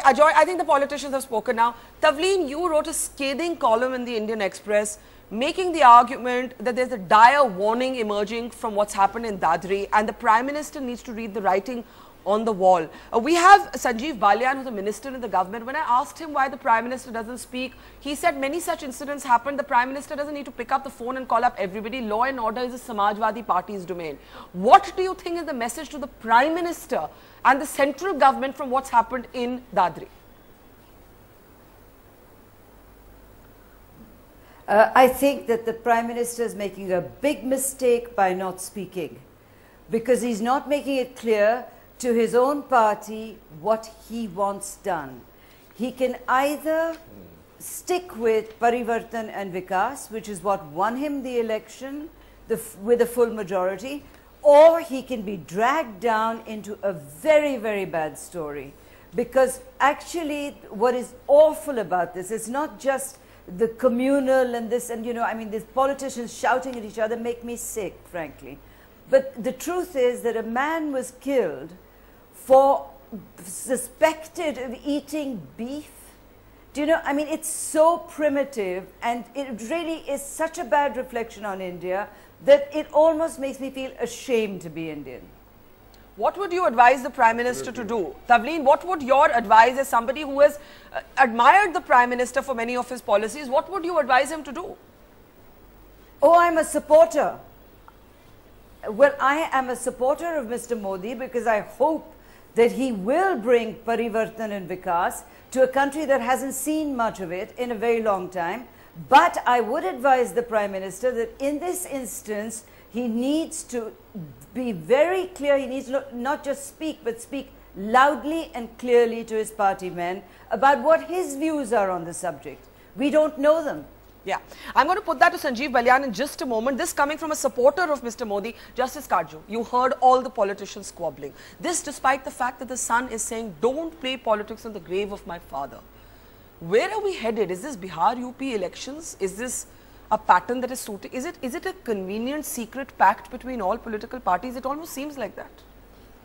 Ajoy, I think the politicians have spoken now. Tavleen, you wrote a scathing column in the Indian Express making the argument that there's a dire warning emerging from what's happened in Dadri, and the Prime Minister needs to read the writing on the wall. We have Sanjeev Balyan, who's a minister in the government. When I asked him why the Prime Minister doesn't speak, he said many such incidents happened. The Prime Minister doesn't need to pick up the phone and call up everybody. Law and order is the Samajwadi Party's domain. What do you think is the message to the Prime Minister and the central government from what's happened in Dadri? I think that the Prime Minister is making a big mistake by not speaking, because he's not making it clear to his own party what he wants done. He can either stick with Parivartan and Vikas, which is what won him the election with a full majority, or he can be dragged down into a very, very bad story. Because actually what is awful about this is not just the communal and this, and I mean, these politicians shouting at each other make me sick, frankly. But the truth is that a man was killed for suspected of eating beef. Do you know, I mean, it's so primitive, and it really is such a bad reflection on India that it almost makes me feel ashamed to be Indian. What would you advise the Prime Minister to do? Tavleen, what would your advice, as somebody who has admired the Prime Minister for many of his policies, what would you advise him to do? Oh, I'm a supporter. Well, I am a supporter of Mr. Modi because I hope that he will bring Parivartan and Vikas to a country that hasn't seen much of it in a very long time. But I would advise the Prime Minister that in this instance, he needs to be very clear. He needs to not just speak, but speak loudly and clearly to his party men about what his views are on the subject. We don't know them. Yeah, I'm going to put that to Sanjeev Balyan in just a moment. This coming from a supporter of Mr. Modi, Justice Karju. You heard all the politicians squabbling. This despite the fact that the son is saying, don't play politics on the grave of my father. Where are we headed? Is this Bihar UP elections? Is this a pattern that is suited? Is it a convenient secret pact between all political parties? It almost seems like that.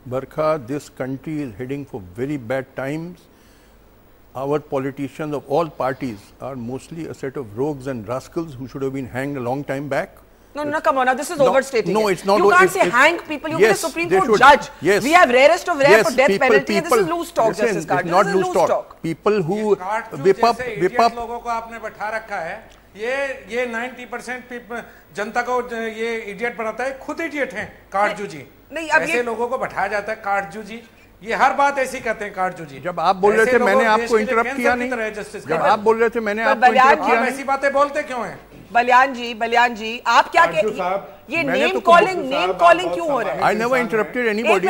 Barkha, this country is heading for very bad times. Our politicians of all parties are mostly a set of rogues and rascals who should have been hanged a long time back. No, come on, now this is overstating. No, it's not. You can't say hang people, you yes, be a Supreme Court judge. Yes. We have rarest of rare for death penalty, and this is loose talk, Justice Karju. It's not loose talk. People who whip up. लोगों को आपने बैठा रखा है, ये 90% जनता को ये idiot बनाता है, खुद इडियट हैं काटजू जी. ऐसे लोगों को बैठाया जाता है काटजू जी. ये हर बात ऐसी कहते हैं काटजू जी. जब आप बोल रहे थे मैंने आपको इंटरप्ट किया नहीं. जब आप बोल रहे थे मैंने आपको इंटरप्ट किया नहीं. ऐसी बातें बोलते क्यों हैं? बलियान जी, आप क्या ये नेम कॉलिंग क्यों हो रहा है? I never interrupted anybody.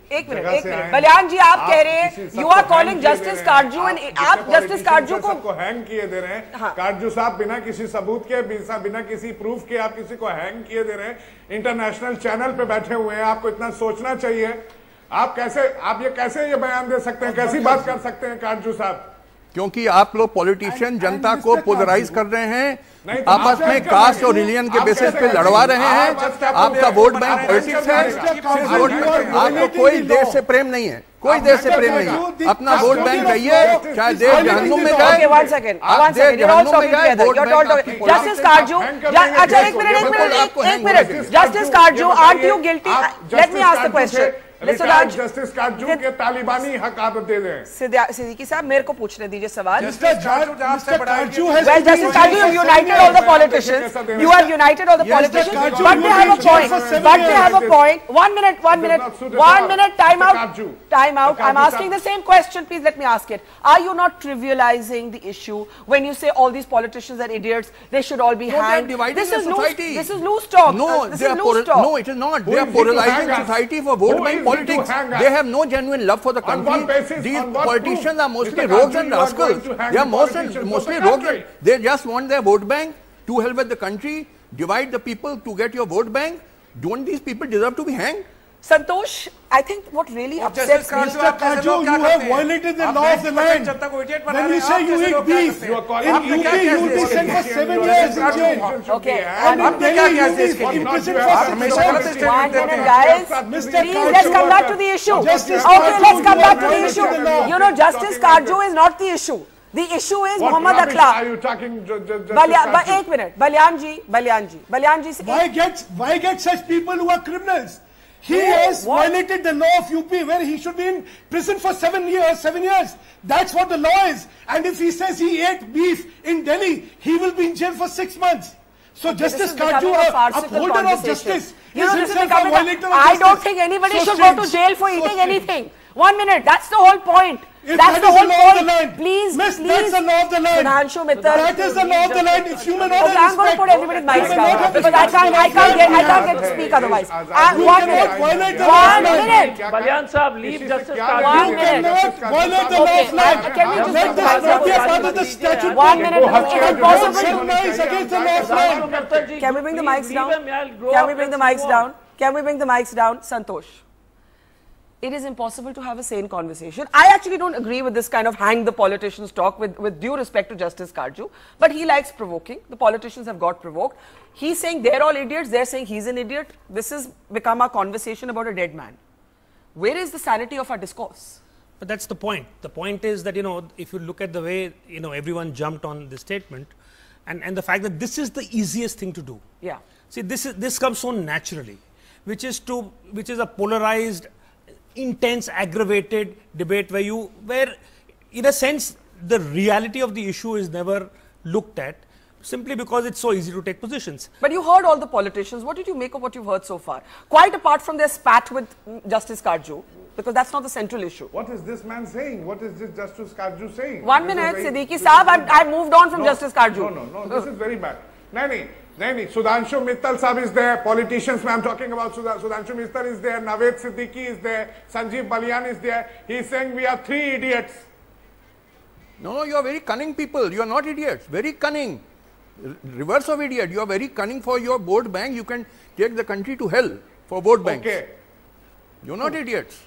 एक मिनट. बलियान जी, आप कह रहे हैं you are calling Justice Karju and आप Justice Karju को हैंग किए दे रहे हैं. कारजू साहब बिना किसी सबूत के, बिना किसी प्रूफ के आप किसी को हैंग किए दे रहे हैं. इंटरनेशनल चैनल पे बैठे हुए हैं. आपको इतना सोचना चाहिए. आप ये कैसे ये बयान दे सकते हैं? कैसी बात कर सकते हैं कारजू साहब? क्योंकि आप लोग पॉलिटिशियन जनता को पोलराइज कर रहे हैं, आपस में कास्ट और रिलीजन के बेसिस पे लड़वा रहे हैं. आपका वोट बैंक पॉलिटिक्स है. आपको कोई देश से प्रेम नहीं है, कोई देश से प्रेम नहीं है. अपना वोट बैंक चाहिए, चाहे देश जहन्नुम में जाए. One second. Justice Karju, अच्छा एक minute. Justice Karju, aren't you guilty? Let me ask the question. Justice काजू के तालिबानी हक दे दें. सिद्दीकी साहब, मेरे को पूछने दीजिए सवाल. जस्टिस काजू you united all the politicians. You have united all the politicians. But they have a point. 1 minute. 1 minute. Time out. I'm asking the same question. Please let me ask it. Are you not trivializing the issue when you say all these politicians are idiots? They should all be hanged. This is loose talk. No, it is not. They are polarizing society for vote bank politics. They have no genuine love for the country. These politicians are mostly rogues and rascals. They are mostly rogues. They just want their vote bank. To hell with the country. Divide the people to get your vote bank. Don't these people deserve to be hanged? Santosh, I think what really upsets me, Mr. Karju, you have violated the law of the land. When you say you eat beef, in UP you will be sent for 7 years in jail. Okay. And in Delhi you will be imprisoned for 6 months. 1 minute, guys. Please, let's come back to the issue. Okay, let's come back to the issue. You know, Justice Karju is not the issue. The issue is Mohammad Akhlaq. Are you talking just एक minute. Balyan ji. Why get such people who are criminals? He has violated the law of UP where he should be in prison for 7 years. That's what the law is. And if he says he ate beef in Delhi, he will be in jail for 6 months. So Justice Kaju, upholder of justice, is himself a violator of justice. I don't think anybody should go to jail for eating anything. 1 minute, that's the whole point. That's the whole point. Please, Miss, that's the law of the land. Sudhanshu Mittal. That is the law of the land. If you may not I'm going to put everybody's mics down because I can't get to speak otherwise. 1 minute. Balyan Saab, leave Justice Kaju. 1 minute. Violate the law of land. Can we Let this be a part of the statute. 1 minute. It's impossible. Against the law of land. Can we bring the mics down? Can we bring the mics down? Can we bring the mics down? Santosh. It is impossible to have a sane conversation. I actually don't agree with this kind of hang the politicians talk with due respect to Justice Kaju, but he likes provoking. The politicians have got provoked. He's saying they're all idiots, they're saying he's an idiot. This has become a conversation about a dead man. Where is the sanity of our discourse? But that's the point. The point is that, if you look at the way, everyone jumped on this statement and the fact that this is the easiest thing to do. Yeah. See, this comes so naturally, which is a polarized, intense, aggravated debate where in a sense the reality of the issue is never looked at simply because it's so easy to take positions. But you heard all the politicians. What did you make of what you've heard so far? Quite apart from their spat with Justice Kaju, because that's not the central issue. What is this man saying? What is this Justice Kaju saying? 1 minute, Siddiqui Saab, I moved on from Justice Kaju. No, this is very bad. Naini, Sudhanshu Mittal Saab is there, politicians, I'm talking about Sudhanshu Mittal is there, Naved Siddiqui is there, Sanjeev Balyan is there. He's saying we are 3 idiots. No, you are very cunning people. You are not idiots. Very cunning. Reverse of idiot. You are very cunning for your vote bank. You can take the country to hell for vote banks. Okay. You are not idiots.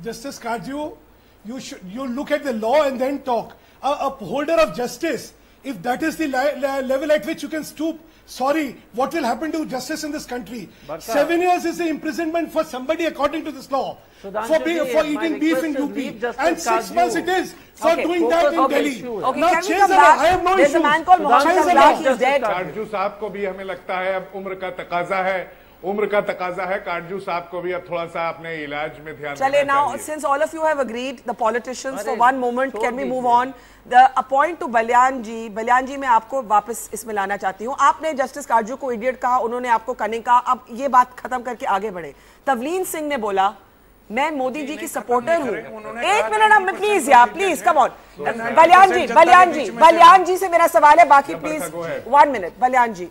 Justice Kaju, you look at the law and then talk. A holder of justice, if that is the level at which you can stoop, sorry, what will happen to justice in this country? 7 years is the imprisonment for somebody according to this law. For eating beef in UP. And 6 months it is for doing that in Delhi. Okay, now, can we come back? I have no There's issues. a man called Mohammad Akhlaq, he's dead. Katju साहब को भी हमें लगता है अब उम्र का तकाजा है काटजू साहब को भी अब थोड़ा सा अपने इलाज में ध्यान देना चाहिए. Now, since all of you have agreed, the politicians, for 1 moment, can we move on? A point to Balyan ji, मैं आपको वापस इसमें लाना चाहती हूँ. आपने जस्टिस काजू को इडियट कहा, उन्होंने आपको कनिंग कहा. अब ये बात खत्म करके आगे बढ़े. तवलीन सिंह ने बोला, मैं मोदी जी की सपोर्टर हूँ. 1 minute please please come on. Balyan ji से मेरा सवाल है, बाकी please 1 minute. Balyan ji,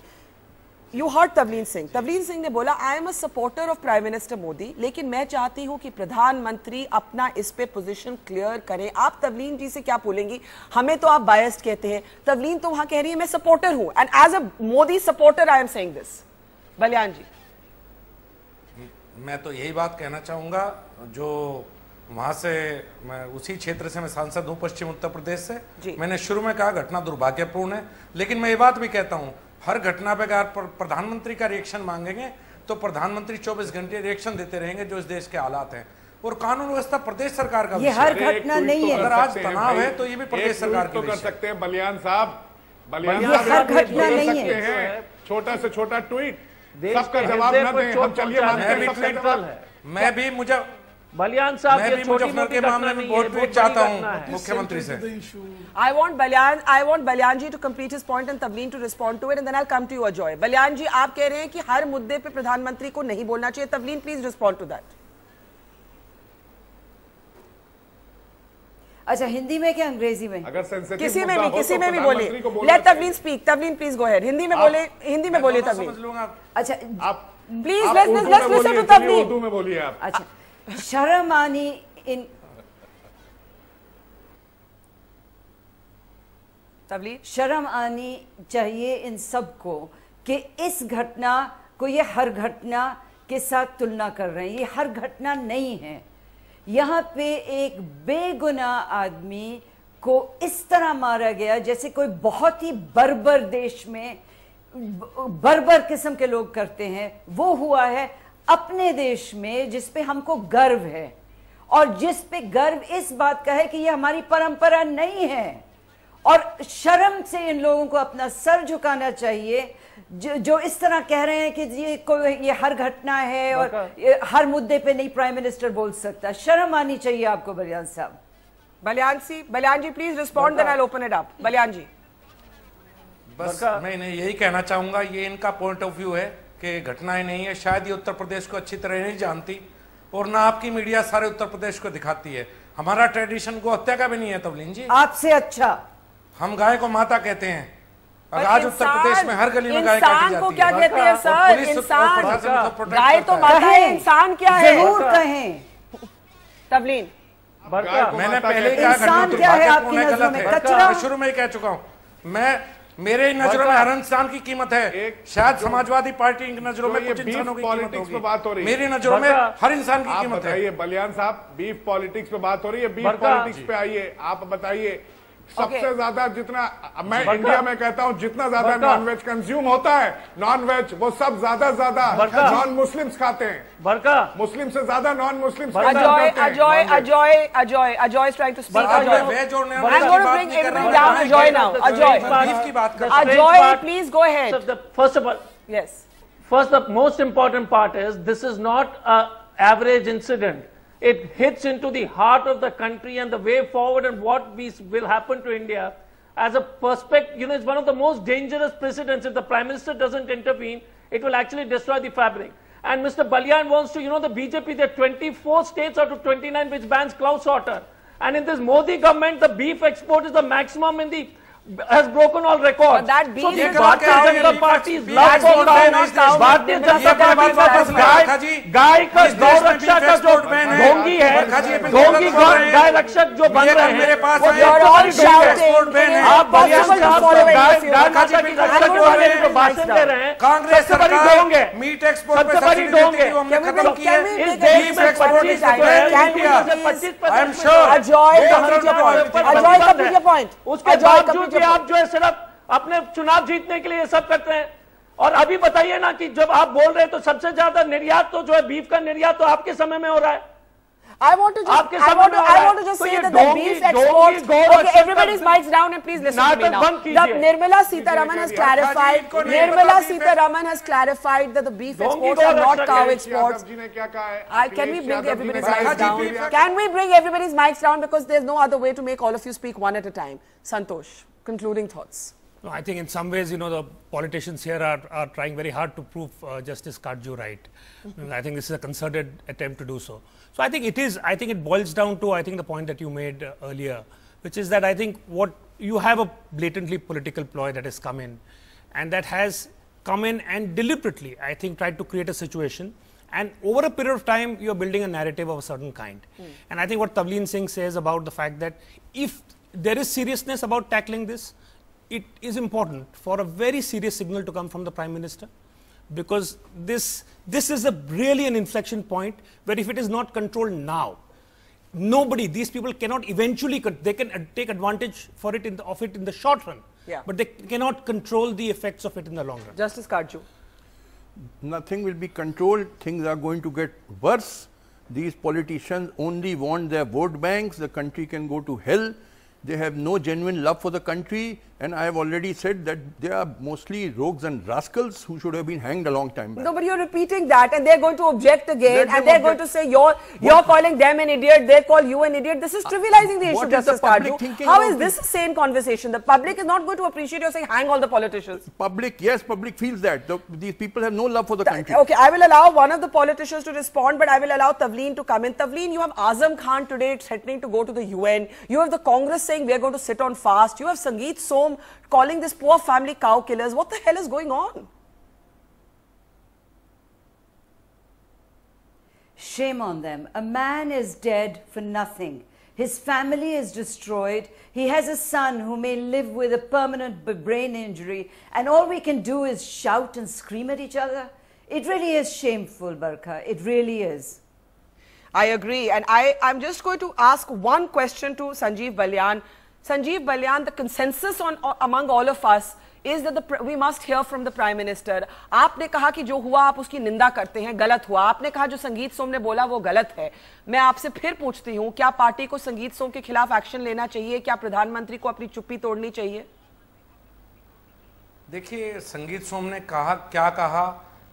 You heard Tavleen Singh. Tavleen Singh ने बोला I am a supporter of Prime Minister Modi, लेकिन मैं चाहती हूं कि प्रधानमंत्री अपना इस पे पोजीशन क्लियर करें. आप तवलीन जी से क्या बोलेंगी? हमें तो आप बायस्ड कहते हैं. तवलीन तो वहां कह रही है मैं सपोर्टर हूं, and as a Modi supporter I am saying this. Balyan ji, मैं तो यही बात कहना चाहूंगा, जो वहां से मैं उसी क्षेत्र से मैं सांसद हूं, पश्चिम उत्तर प्रदेश से. मैंने शुरू में कहा घटना दुर्भाग्यपूर्ण है, लेकिन मैं ये बात भी कहता हूं हर घटना पे अगर प्रधानमंत्री का रिएक्शन मांगेंगे तो प्रधानमंत्री 24 घंटे रिएक्शन देते रहेंगे जो इस देश के हालात हैं. और कानून व्यवस्था प्रदेश सरकार का ये हर घटना नहीं है. अगर आज तनाव है तो ये भी प्रदेश सरकार की कर सकते हैं. बलियान साहब हर घटना नहीं है. छोटा से छोटा ट्वीट, सबका जवाब न दें. हम चलिए मानते हैं. मैं भी बलियान साहब मैं भी मुजफ्फर के मामले में वोट ट्वीट चाहता हूं मुख्यमंत्री से. I want Balyan ji to complete his point and Tavleen to respond to it, and then I'll come to you, Ajoy. Balyan ji, आप कह रहे हैं कि हर मुद्दे पे प्रधानमंत्री को नहीं बोलना चाहिए. Tavleen, please respond to that. अच्छा, हिंदी में क्या अंग्रेजी में? अगर किसी में भी बोले. Let Tavleen speak. Tavleen, please go ahead. Hindi में बोलिए Tavleen. अच्छा, please let's listen to Tavleen. Urdu में बोलिए आप. अच्छा, शर्म आनी इन तवलीन, शर्म आनी चाहिए इन सबको कि इस घटना को ये हर घटना के साथ तुलना कर रहे हैं. ये हर घटना नहीं है. यहाँ पे एक बेगुनाह आदमी को इस तरह मारा गया जैसे कोई बहुत ही बर्बर देश में बर्बर किस्म के लोग करते हैं. वो हुआ है अपने देश में, जिस पे हमको गर्व है और जिस पे गर्व इस बात का है कि ये हमारी परंपरा नहीं है. और शर्म से इन लोगों को अपना सर झुकाना चाहिए जो इस तरह कह रहे हैं कि ये हर घटना है और हर मुद्दे पे नहीं प्राइम मिनिस्टर बोल सकता। शर्म आनी चाहिए आपको बलियान साहब। Balyan ji please respond, then I will open it up. Balyan ji बस मैं इन्हें यही कहना चाहूंगा, ये इनका पॉइंट ऑफ व्यू है कि घटनाएं नहीं है, शायद ये उत्तर प्रदेश को अच्छी तरह नहीं जानती और ना आपकी मीडिया सारे उत्तर प्रदेश को दिखाती है। हमारा ट्रेडिशन गो हत्या का भी नहीं है तवलीन जी, आपसे अच्छा। हम गाय को माता कहते हैं, आज उत्तर प्रदेश में हर गली में गाय काटी जाती है। को क्या कहते हैं सर? इंसान, गाय तो माता है, इंसान क्या है? जरूर कहें तवलीन। मैंने पहले ही कहा दुर्भाग्यपूर्ण है, गलत है, मैं शुरू में ही कह चुका हूँ। मेरे नजरों में हर इंसान की कीमत है, शायद समाजवादी पार्टी की नजरों में कुछ इंसानों की कीमत होगी, बात हो रही है मेरी नजरों में हर इंसान की कीमत है। ये बलियान साहब, बीफ पॉलिटिक्स पे बात हो रही है, बीफ पॉलिटिक्स पे आइए, आप बताइए सबसे ज्यादा जितना मैं इंडिया में कहता हूं जितना ज्यादा नॉनवेज कंज्यूम होता है, नॉनवेज वो सब ज्यादा नॉन मुस्लिम्स खाते हैं। मुस्लिम से ज्यादा non Muslims. Ajoy is trying to speak. I'm going to bring everybody down. Ajoy now. Ajoy, please go ahead. First of all, yes. First, the most important part is this is not an average incident. It hits into the heart of the country and the way forward and what will happen to India as a perspective. You know, it's one of the most dangerous precedents. If the Prime Minister doesn't intervene, it will actually destroy the fabric. And Mr. Balian wants to, you know, the BJP, there are 24 states out of 29 which bans cow slaughter. And in this Modi government, the beef export is the maximum in the has broken all records. That beef so Bharatiya Janata Party is love for cow. Bharatiya Janata Party गाय का गौ रक्षा का जो ढोंगी है, ढोंगी गाय रक्षक जो बन रहे हैं, आप गाय माता की रक्षा के बारे में जो भाषण दे रहे हैं, कांग्रेस सबसे बड़ी ढोंग है, मीट एक्सपोर्ट सबसे बड़ी ढोंग है। इस देश में 25% उसके बावजूद भी आप जो है सिर्फ अपने चुनाव जीतने के लिए ये सब करते हैं। और अभी बताइए ना कि जब आप बोल रहे हैं तो सबसे ज्यादा निर्यात तो जो है बीफ का निर्यात तो आपके समय में हो रहा है। I want to just say that the beef exports. Okay, everybody's mics down and please listen to me now. Nirmala Sitharaman has clarified. Nirmala Sitharaman has clarified that the beef exports are not cow exports. Can we bring everybody's mics down? Can we bring everybody's mics down because there's no other way to make all of you speak one at a time. Santosh, concluding thoughts. No, I think in some ways, you know, the politicians here are trying very hard to prove Justice Katju right. I think this is a concerted attempt to do so. So I think it boils down to, the point that you made earlier, which is that I think what you have a blatantly political ploy that has come in, and that has come in and deliberately, I think, tried to create a situation. And over a period of time, you are building a narrative of a certain kind. And I think what Tavleen Singh says about the fact that if there is seriousness about tackling this, it is important for a very serious signal to come from the Prime Minister, because this is really an inflection point where if it is not controlled now, these people cannot eventually, they can take advantage of it in the short run, but they cannot control the effects of it in the long run. Justice Katju. Nothing will be controlled. Things are going to get worse. These politicians only want their vote banks. The country can go to hell. They have no genuine love for the country, and I have already said that they are mostly rogues and rascals who should have been hanged a long time back. No, but you're repeating that, and they're going to object again, and they're going to say you're calling them an idiot, they call you an idiot. This is trivializing the issue, Justice Katju. How is this a sane conversation? The public is not going to appreciate you saying hang all the politicians. Public feels that. These people have no love for the country. Okay, I will allow one of the politicians to respond, but I will allow Tavleen to come in. Tavleen, you have Azam Khan today threatening to go to the UN. You have the Congress saying we are going to sit on fast. You have Sangeet Som calling this poor family cow killers. What the hell is going on? Shame on them. A man is dead for nothing. His family is destroyed. He has a son who may live with a permanent brain injury, and all we can do is shout and scream at each other. It really is shameful, Barkha. It really is. I agree, and I'm just going to ask one question to Sanjeev Balian. Sanjeev Balian, the consensus among all of us is that we must hear from the Prime Minister. आपने कहा कि जो हुआ आप उसकी निंदा करते हैं, गलत हुआ. आपने कहा जो संगीत सोम ने बोला वो गलत है. मैं आपसे फिर पूछती हूं, क्या पार्टी को संगीत सोम के खिलाफ एक्शन लेना चाहिए? क्या प्रधानमंत्री को अपनी चुप्पी तोड़नी चाहिए? देखिए, संगीत सोम ने कहा क्या कहा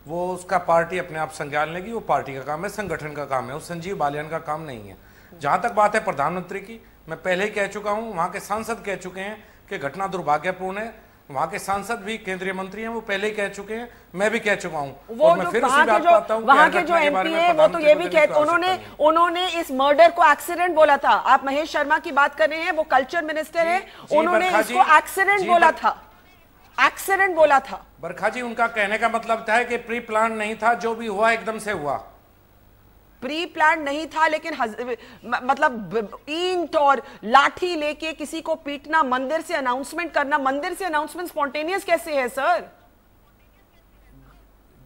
वो उसका पार्टी अपने आप संज्ञान लेगी. वो पार्टी का काम है, संगठन का काम है, वो संजीव बालियान का काम नहीं है. जहां तक बात है प्रधानमंत्री की, मैं पहले ही कह चुका हूं, वहां के सांसद कह चुके हैं कि घटना दुर्भाग्यपूर्ण है. वहां के सांसद भी केंद्रीय मंत्री हैं, वो पहले ही कह चुके हैं, मैं भी कह चुका हूं. वो मैं फिर उसी बात आता हूं, वहां के जो एमपी है वो तो ये भी कहते, उन्होंने इस मर्डर को एक्सीडेंट बोला था. आप महेश शर्मा की बात कर रहे हैं, वो कल्चर मिनिस्टर है, उन्होंने इसको एक्सीडेंट बोला था. एक्सीडेंट बोला था. बरखा जी, उनका कहने का मतलब था कि प्री प्लान नहीं था, जो भी हुआ एकदम से हुआ. प्री प्लान नहीं था, लेकिन मतलब ईंट और लाठी लेके किसी को पीटना, मंदिर से अनाउंसमेंट करना, मंदिर से अनाउंसमेंट स्पॉन्टेनियस कैसे है सर?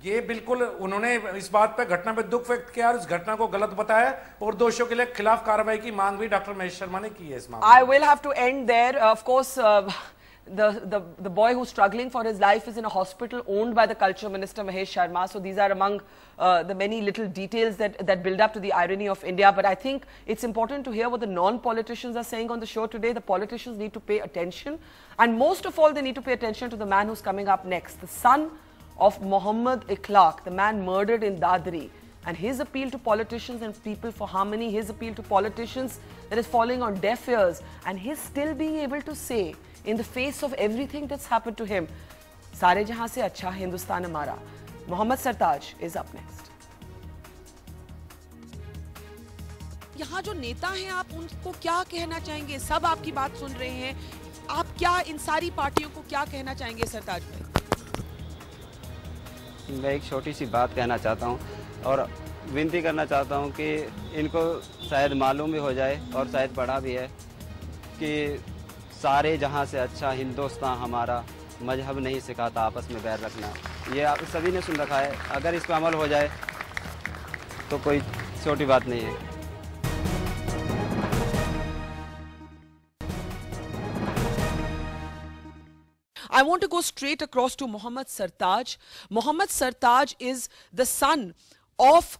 ये बिल्कुल, उन्होंने इस बात पे, घटना पे दुख व्यक्त किया और इस घटना को गलत बताया और दोषियों के लिए खिलाफ कार्रवाई की मांग भी डॉक्टर महेश शर्मा ने की है इस मामले में. I will have to end there. Of course, the boy who's struggling for his life is in a hospital owned by the Culture Minister Mahesh Sharma. So these are among the many little details that build up to the irony of India. But I think it's important to hear what the non-politicians are saying on the show today. The politicians need to pay attention, and most of all, they need to pay attention to the man who's coming up next, the son of Mohammad Akhlaq, the man murdered in Dadri. And his appeal to politicians and people for harmony, his appeal to politicians that is falling on deaf ears, and his still being able to say, in the face of everything that's happened to him, सारे जहां से अच्छा हिंदुस्तान हमारा. मोहम्मद सरताज is up next. यहाँ जो नेता हैं, आप उनको क्या कहना चाहेंगे? सब आपकी बात सुन रहे हैं, आप क्या इन सारी पार्टियों को क्या कहना चाहेंगे सरताज भाई? मैं एक छोटी सी बात कहना चाहता हूँ और विनती करना चाहता हूँ कि इनको शायद मालूम भी हो जाए और शायद पढ़ा भी है कि सारे जहां से अच्छा हिंदुस्तान हमारा, मजहब नहीं सिखाता आपस में बैर रखना. ये आप सभी ने सुन रखा है. अगर इस पर अमल हो जाए तो कोई छोटी बात नहीं है. I want to go straight across to Mohammad Sartaj. Mohammad Sartaj is the son of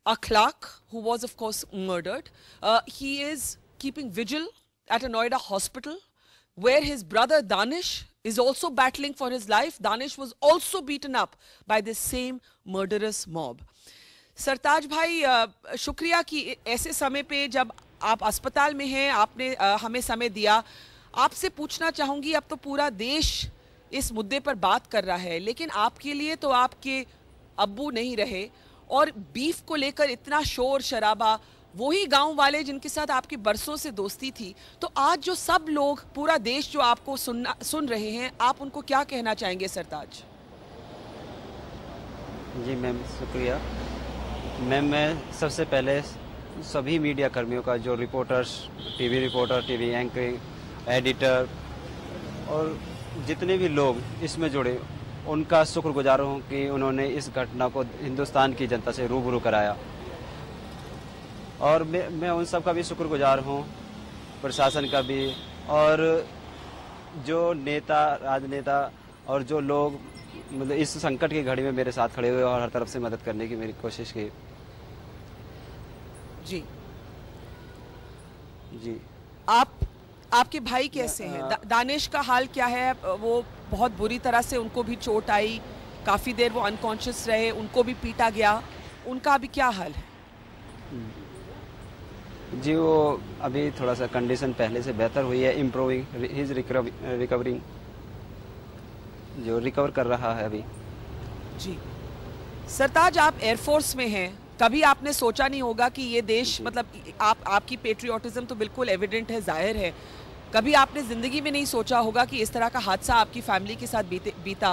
Akhlaq, who was of course murdered. He is keeping vigil at a Noida hospital, where his brother Danish is also battling for his life. Danish was also beaten up by this same murderous mob. सरताज भाई, शुक्रिया कि ऐसे समय पे जब आप अस्पताल में हैं, आपने हमें समय दिया. आपसे पूछना चाहूंगी, अब तो पूरा देश इस मुद्दे पर बात कर रहा है, लेकिन आपके लिए तो आपके अब्बू नहीं रहे, और बीफ को लेकर इतना शोर शराबा, वही गांव वाले जिनके साथ आपकी बरसों से दोस्ती थी. तो आज जो सब लोग, पूरा देश जो आपको सुन रहे हैं, आप उनको क्या कहना चाहेंगे सरताज? जी मैम, शुक्रिया मैम. मैं सबसे पहले सभी मीडिया कर्मियों का, जो reporters, TV reporter, TV anchoring, editor और जितने भी लोग इसमें जुड़े, उनका शुक्रगुजार हूँ कि उन्होंने इस घटना को हिंदुस्तान की जनता से रूबरू कराया. और मैं उन सब का भी शुक्रगुजार हूँ, प्रशासन का भी, और जो नेता, राजनेता और जो लोग मतलब इस संकट की घड़ी में मेरे साथ खड़े हुए और हर तरफ से मदद करने की मेरी कोशिश की. जी जी. आपके भाई कैसे हैं? दानिश का हाल क्या है? वो बहुत बुरी तरह से, उनको भी चोट आई, काफी देर वो अनकॉन्शियस रहे, उनको भी पीटा गया, उनका अभी क्या हाल है? जी, वो अभी थोड़ा सा कंडीशन पहले से बेहतर हुई है, इम्प्रूविंग, हिज रिकवरिंग, जो रिकवर कर रहा है अभी. जी. सरताज, आप एयरफोर्स में हैं, कभी आपने सोचा नहीं होगा कि ये देश, मतलब आपकी पेट्रियोटिज्म तो बिल्कुल एविडेंट है, जाहिर है, कभी आपने जिंदगी में नहीं सोचा होगा कि इस तरह का हादसा आपकी फैमिली के साथ बीता.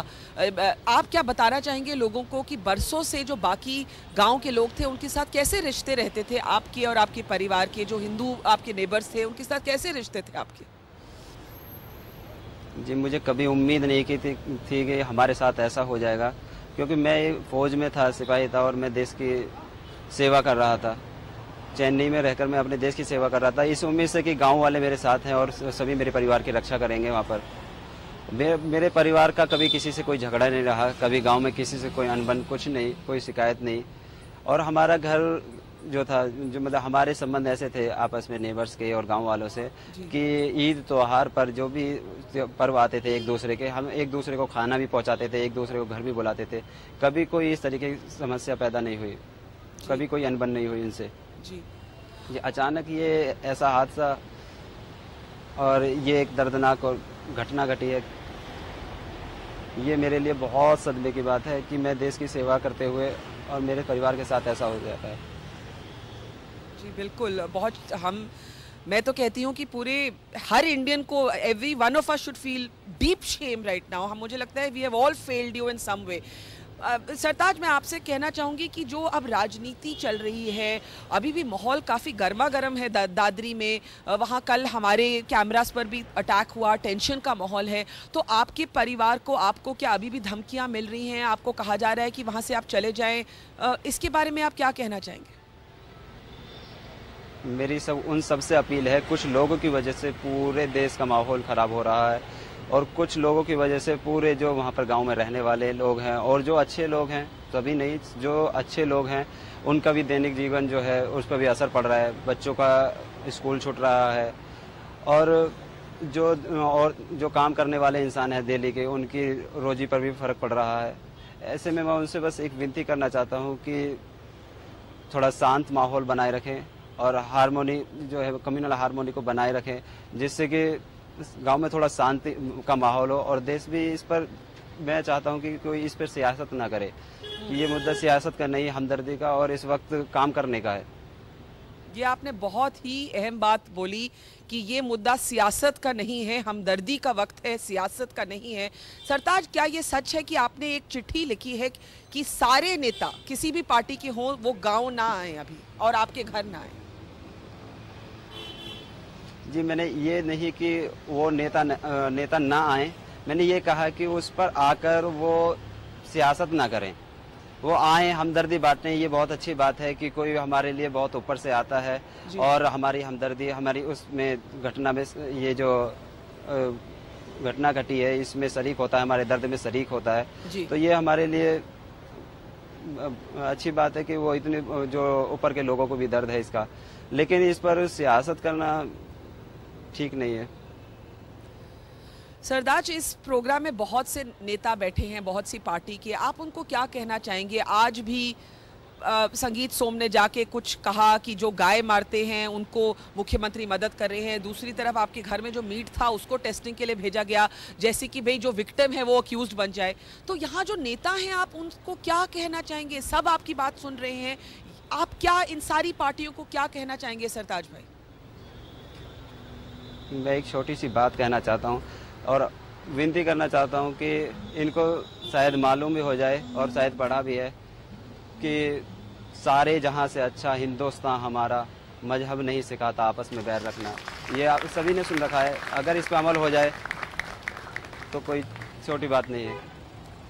आप क्या बताना चाहेंगे लोगों को कि बरसों से जो बाकी गांव के लोग थे, उनके साथ कैसे रिश्ते रहते थे आपके और आपके परिवार के? जो हिंदू आपके नेबर्स थे, उनके साथ कैसे रिश्ते थे आपके? जी, मुझे कभी उम्मीद नहीं की थी कि हमारे साथ ऐसा हो जाएगा, क्योंकि मैं फौज में था, सिपाही था, और मैं देश की सेवा कर रहा था. चेन्नई में रहकर मैं अपने देश की सेवा कर रहा था, इस उम्मीद से कि गांव वाले मेरे साथ हैं और सभी मेरे परिवार की रक्षा करेंगे वहां पर. मेरे परिवार का कभी किसी से कोई झगड़ा नहीं रहा, कभी गांव में किसी से कोई अनबन, कुछ नहीं, कोई शिकायत नहीं। और हमारा घर जो था, जो मतलब हमारे संबंध ऐसे थे आपस में नेबर्स के और गांव वालों से कि ईद त्योहार पर जो भी पर्व आते थे एक दूसरे के, हम एक दूसरे को खाना भी पहुंचाते थे, एक दूसरे को घर भी बुलाते थे। कभी कोई इस तरीके की समस्या पैदा नहीं हुई, कभी कोई अनबन नहीं हुई इनसे। ये अचानक ये ऐसा हादसा और ये एक दर्दनाक और घटना घटी है, ये मेरे लिए बहुत सदमे की बात है कि मैं देश की सेवा करते हुए और मेरे परिवार के साथ ऐसा हो जाता है। जी बिल्कुल, मैं तो कहती हूँ कि पूरे हर इंडियन को, every one of us should feel deep shame right now. मुझे लगता है we have all failed you in some way. Sartaj, मैं आपसे कहना चाहूँगी कि जो अब राजनीति चल रही है, अभी भी माहौल काफ़ी गर्मा गर्म है दादरी में। वहाँ कल हमारे कैमरास पर भी अटैक हुआ, टेंशन का माहौल है। तो आपके परिवार को, आपको क्या अभी भी धमकियाँ मिल रही हैं? आपको कहा जा रहा है कि वहाँ से आप चले जाएं, इसके बारे में आप क्या कहना चाहेंगे? मेरी उन सबसे अपील है, कुछ लोगों की वजह से पूरे देश का माहौल ख़राब हो रहा है और कुछ लोगों की वजह से पूरे जो वहाँ पर गांव में रहने वाले लोग हैं और जो अच्छे लोग हैं, सभी नहीं, जो अच्छे लोग हैं उनका भी दैनिक जीवन जो है उस पर भी असर पड़ रहा है। बच्चों का स्कूल छूट रहा है और जो काम करने वाले इंसान हैं दिल्ली के, उनकी रोजी पर भी फ़र्क पड़ रहा है। ऐसे में मैं उनसे बस एक विनती करना चाहता हूँ कि थोड़ा शांत माहौल बनाए रखें और हारमोनी जो है, कम्युनल हारमोनी को बनाए रखें, जिससे कि गांव में थोड़ा शांति का माहौल हो। और देश भी इस पर, मैं चाहता हूं कि कोई इस पर सियासत ना करे। ये मुद्दा सियासत का नहीं, हमदर्दी का और इस वक्त काम करने का है। ये आपने बहुत ही अहम बात बोली कि ये मुद्दा सियासत का नहीं है, हमदर्दी का वक्त है, सियासत का नहीं है। सरताज, क्या ये सच है कि आपने एक चिट्ठी लिखी है कि सारे नेता किसी भी पार्टी के हों वो गांव ना आए अभी और आपके घर ना आए? जी, मैंने ये नहीं कि वो नेता ना आए, मैंने ये कहा कि उस पर आकर वो सियासत ना करें, वो आए, हमदर्दी बांटें। ये बहुत अच्छी बात है कि कोई हमारे लिए बहुत ऊपर से आता है और हमारी हमदर्दी, हमारी उसमें घटना में, ये जो घटना घटी है इसमें शरीक होता है, हमारे दर्द में शरीक होता है। तो ये हमारे लिए अच्छी बात है कि वो इतने जो ऊपर के लोगों को भी दर्द है इसका, लेकिन इस पर सियासत करना ठीक नहीं है। सरताज, इस प्रोग्राम में बहुत से नेता बैठे हैं, बहुत सी पार्टी के, आप उनको क्या कहना चाहेंगे? आज भी संगीत सोम ने जाके कुछ कहा कि जो गाय मारते हैं उनको मुख्यमंत्री मदद कर रहे हैं। दूसरी तरफ आपके घर में जो मीट था उसको टेस्टिंग के लिए भेजा गया, जैसे कि भाई जो विक्टिम है वो अक्यूज्ड बन जाए। तो यहाँ जो नेता हैं, आप उनको क्या कहना चाहेंगे? सब आपकी बात सुन रहे हैं, आप क्या इन सारी पार्टियों को क्या कहना चाहेंगे सरताज भाई? मैं एक छोटी सी बात कहना चाहता हूँ और विनती करना चाहता हूँ कि इनको शायद मालूम भी हो जाए और शायद पढ़ा भी है कि सारे जहाँ से अच्छा हिंदुस्तान हमारा, मजहब नहीं सिखाता आपस में बैर रखना। ये आप सभी ने सुन रखा है, अगर इस पर अमल हो जाए तो कोई छोटी बात नहीं है।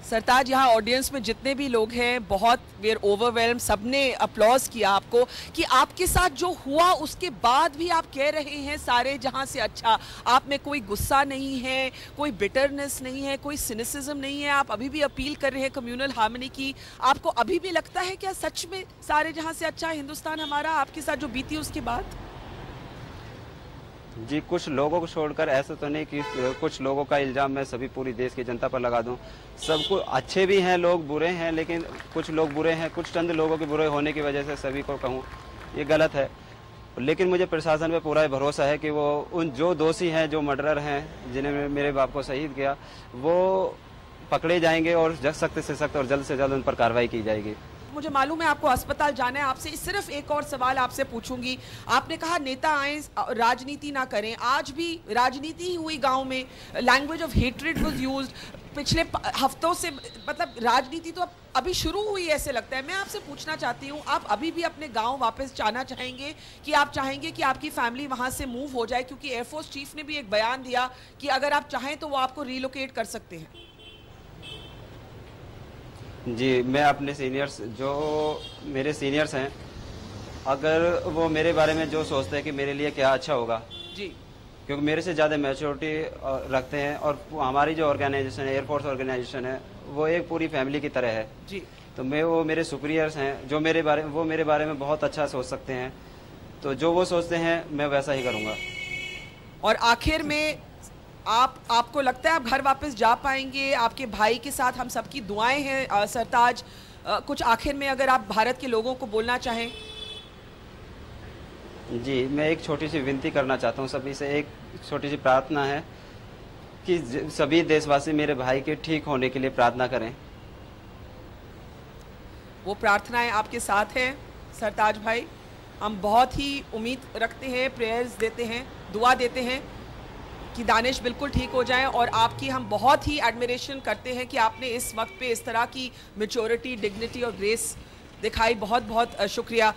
सरताज, यहाँ ऑडियंस में जितने भी लोग हैं, बहुत वी आर ओवरवेल्म, सबने अपलॉज किया आपको कि आपके साथ जो हुआ उसके बाद भी आप कह रहे हैं सारे जहाँ से अच्छा। आप में कोई गुस्सा नहीं है, कोई बिटरनेस नहीं है, कोई सिनिसिज्म नहीं है, आप अभी भी अपील कर रहे हैं कम्युनल हार्मनी की। आपको अभी भी लगता है क्या सच में सारे जहाँ से अच्छा हिंदुस्तान हमारा, आपके साथ जो बीती उसके बाद? जी, कुछ लोगों को छोड़कर ऐसा तो नहीं कि कुछ लोगों का इल्जाम मैं सभी पूरी देश की जनता पर लगा दूं। सबको अच्छे भी हैं लोग, बुरे हैं, लेकिन कुछ लोग बुरे हैं, कुछ चंद लोगों के बुरे होने की वजह से सभी को कहूं ये गलत है। लेकिन मुझे प्रशासन पे पूरा भरोसा है कि वो उन जो दोषी हैं, जो मर्डरर हैं, जिन्हें मेरे बाप को शहीद किया, वो पकड़े जाएंगे और सख्त से सख्त और जल्द से जल्द उन पर कार्रवाई की जाएगी। मुझे मालूम है आपको अस्पताल जाना है, आपसे सिर्फ एक और सवाल आपसे पूछूंगी। आपने कहा नेता आए, राजनीति ना करें। आज भी राजनीति ही हुई गांव में, language of hatred was used. पिछले हफ्तों से मतलब राजनीति तो अभी शुरू हुई ऐसे लगता है। मैं आपसे पूछना चाहती हूँ, आप अभी भी अपने गांव वापस जाना चाहेंगे कि आप चाहेंगे कि आपकी फैमिली वहां से मूव हो जाए? क्योंकि एयरफोर्स चीफ ने भी एक बयान दिया कि अगर आप चाहें तो वो आपको रिलोकेट कर सकते हैं। जी, मैं अपने सीनियर्स, जो मेरे सीनियर्स हैं, अगर वो मेरे बारे में जो सोचते हैं कि मेरे लिए क्या अच्छा होगा, जी, क्योंकि मेरे से ज़्यादा मैच्योरिटी रखते हैं, और हमारी जो ऑर्गेनाइजेशन है, एयरफोर्स ऑर्गेनाइजेशन है, वो एक पूरी फैमिली की तरह है जी। तो वो मेरे सुपीरियर्स हैं, जो मेरे बारे में बहुत अच्छा सोच सकते हैं, तो जो वो सोचते हैं मैं वैसा ही करूँगा। और आखिर में आपको लगता है आप घर वापस जा पाएंगे? आपके भाई के साथ हम सबकी दुआएं हैं सरताज। कुछ आखिर में अगर आप भारत के लोगों को बोलना चाहें। जी, मैं एक छोटी सी विनती करना चाहता हूँ सभी से, एक छोटी सी प्रार्थना है कि सभी देशवासी मेरे भाई के ठीक होने के लिए प्रार्थना करें। वो प्रार्थनाएं आपके साथ हैं सरताज भाई। हम बहुत ही उम्मीद रखते हैं, प्रेयर्स देते हैं, दुआ देते हैं कि दानिश बिल्कुल ठीक हो जाएं, और आपकी हम बहुत ही एडमिरेशन करते हैं कि आपने इस वक्त पे इस तरह की मैच्योरिटी, डिग्निटी और ग्रेस दिखाई। बहुत बहुत शुक्रिया।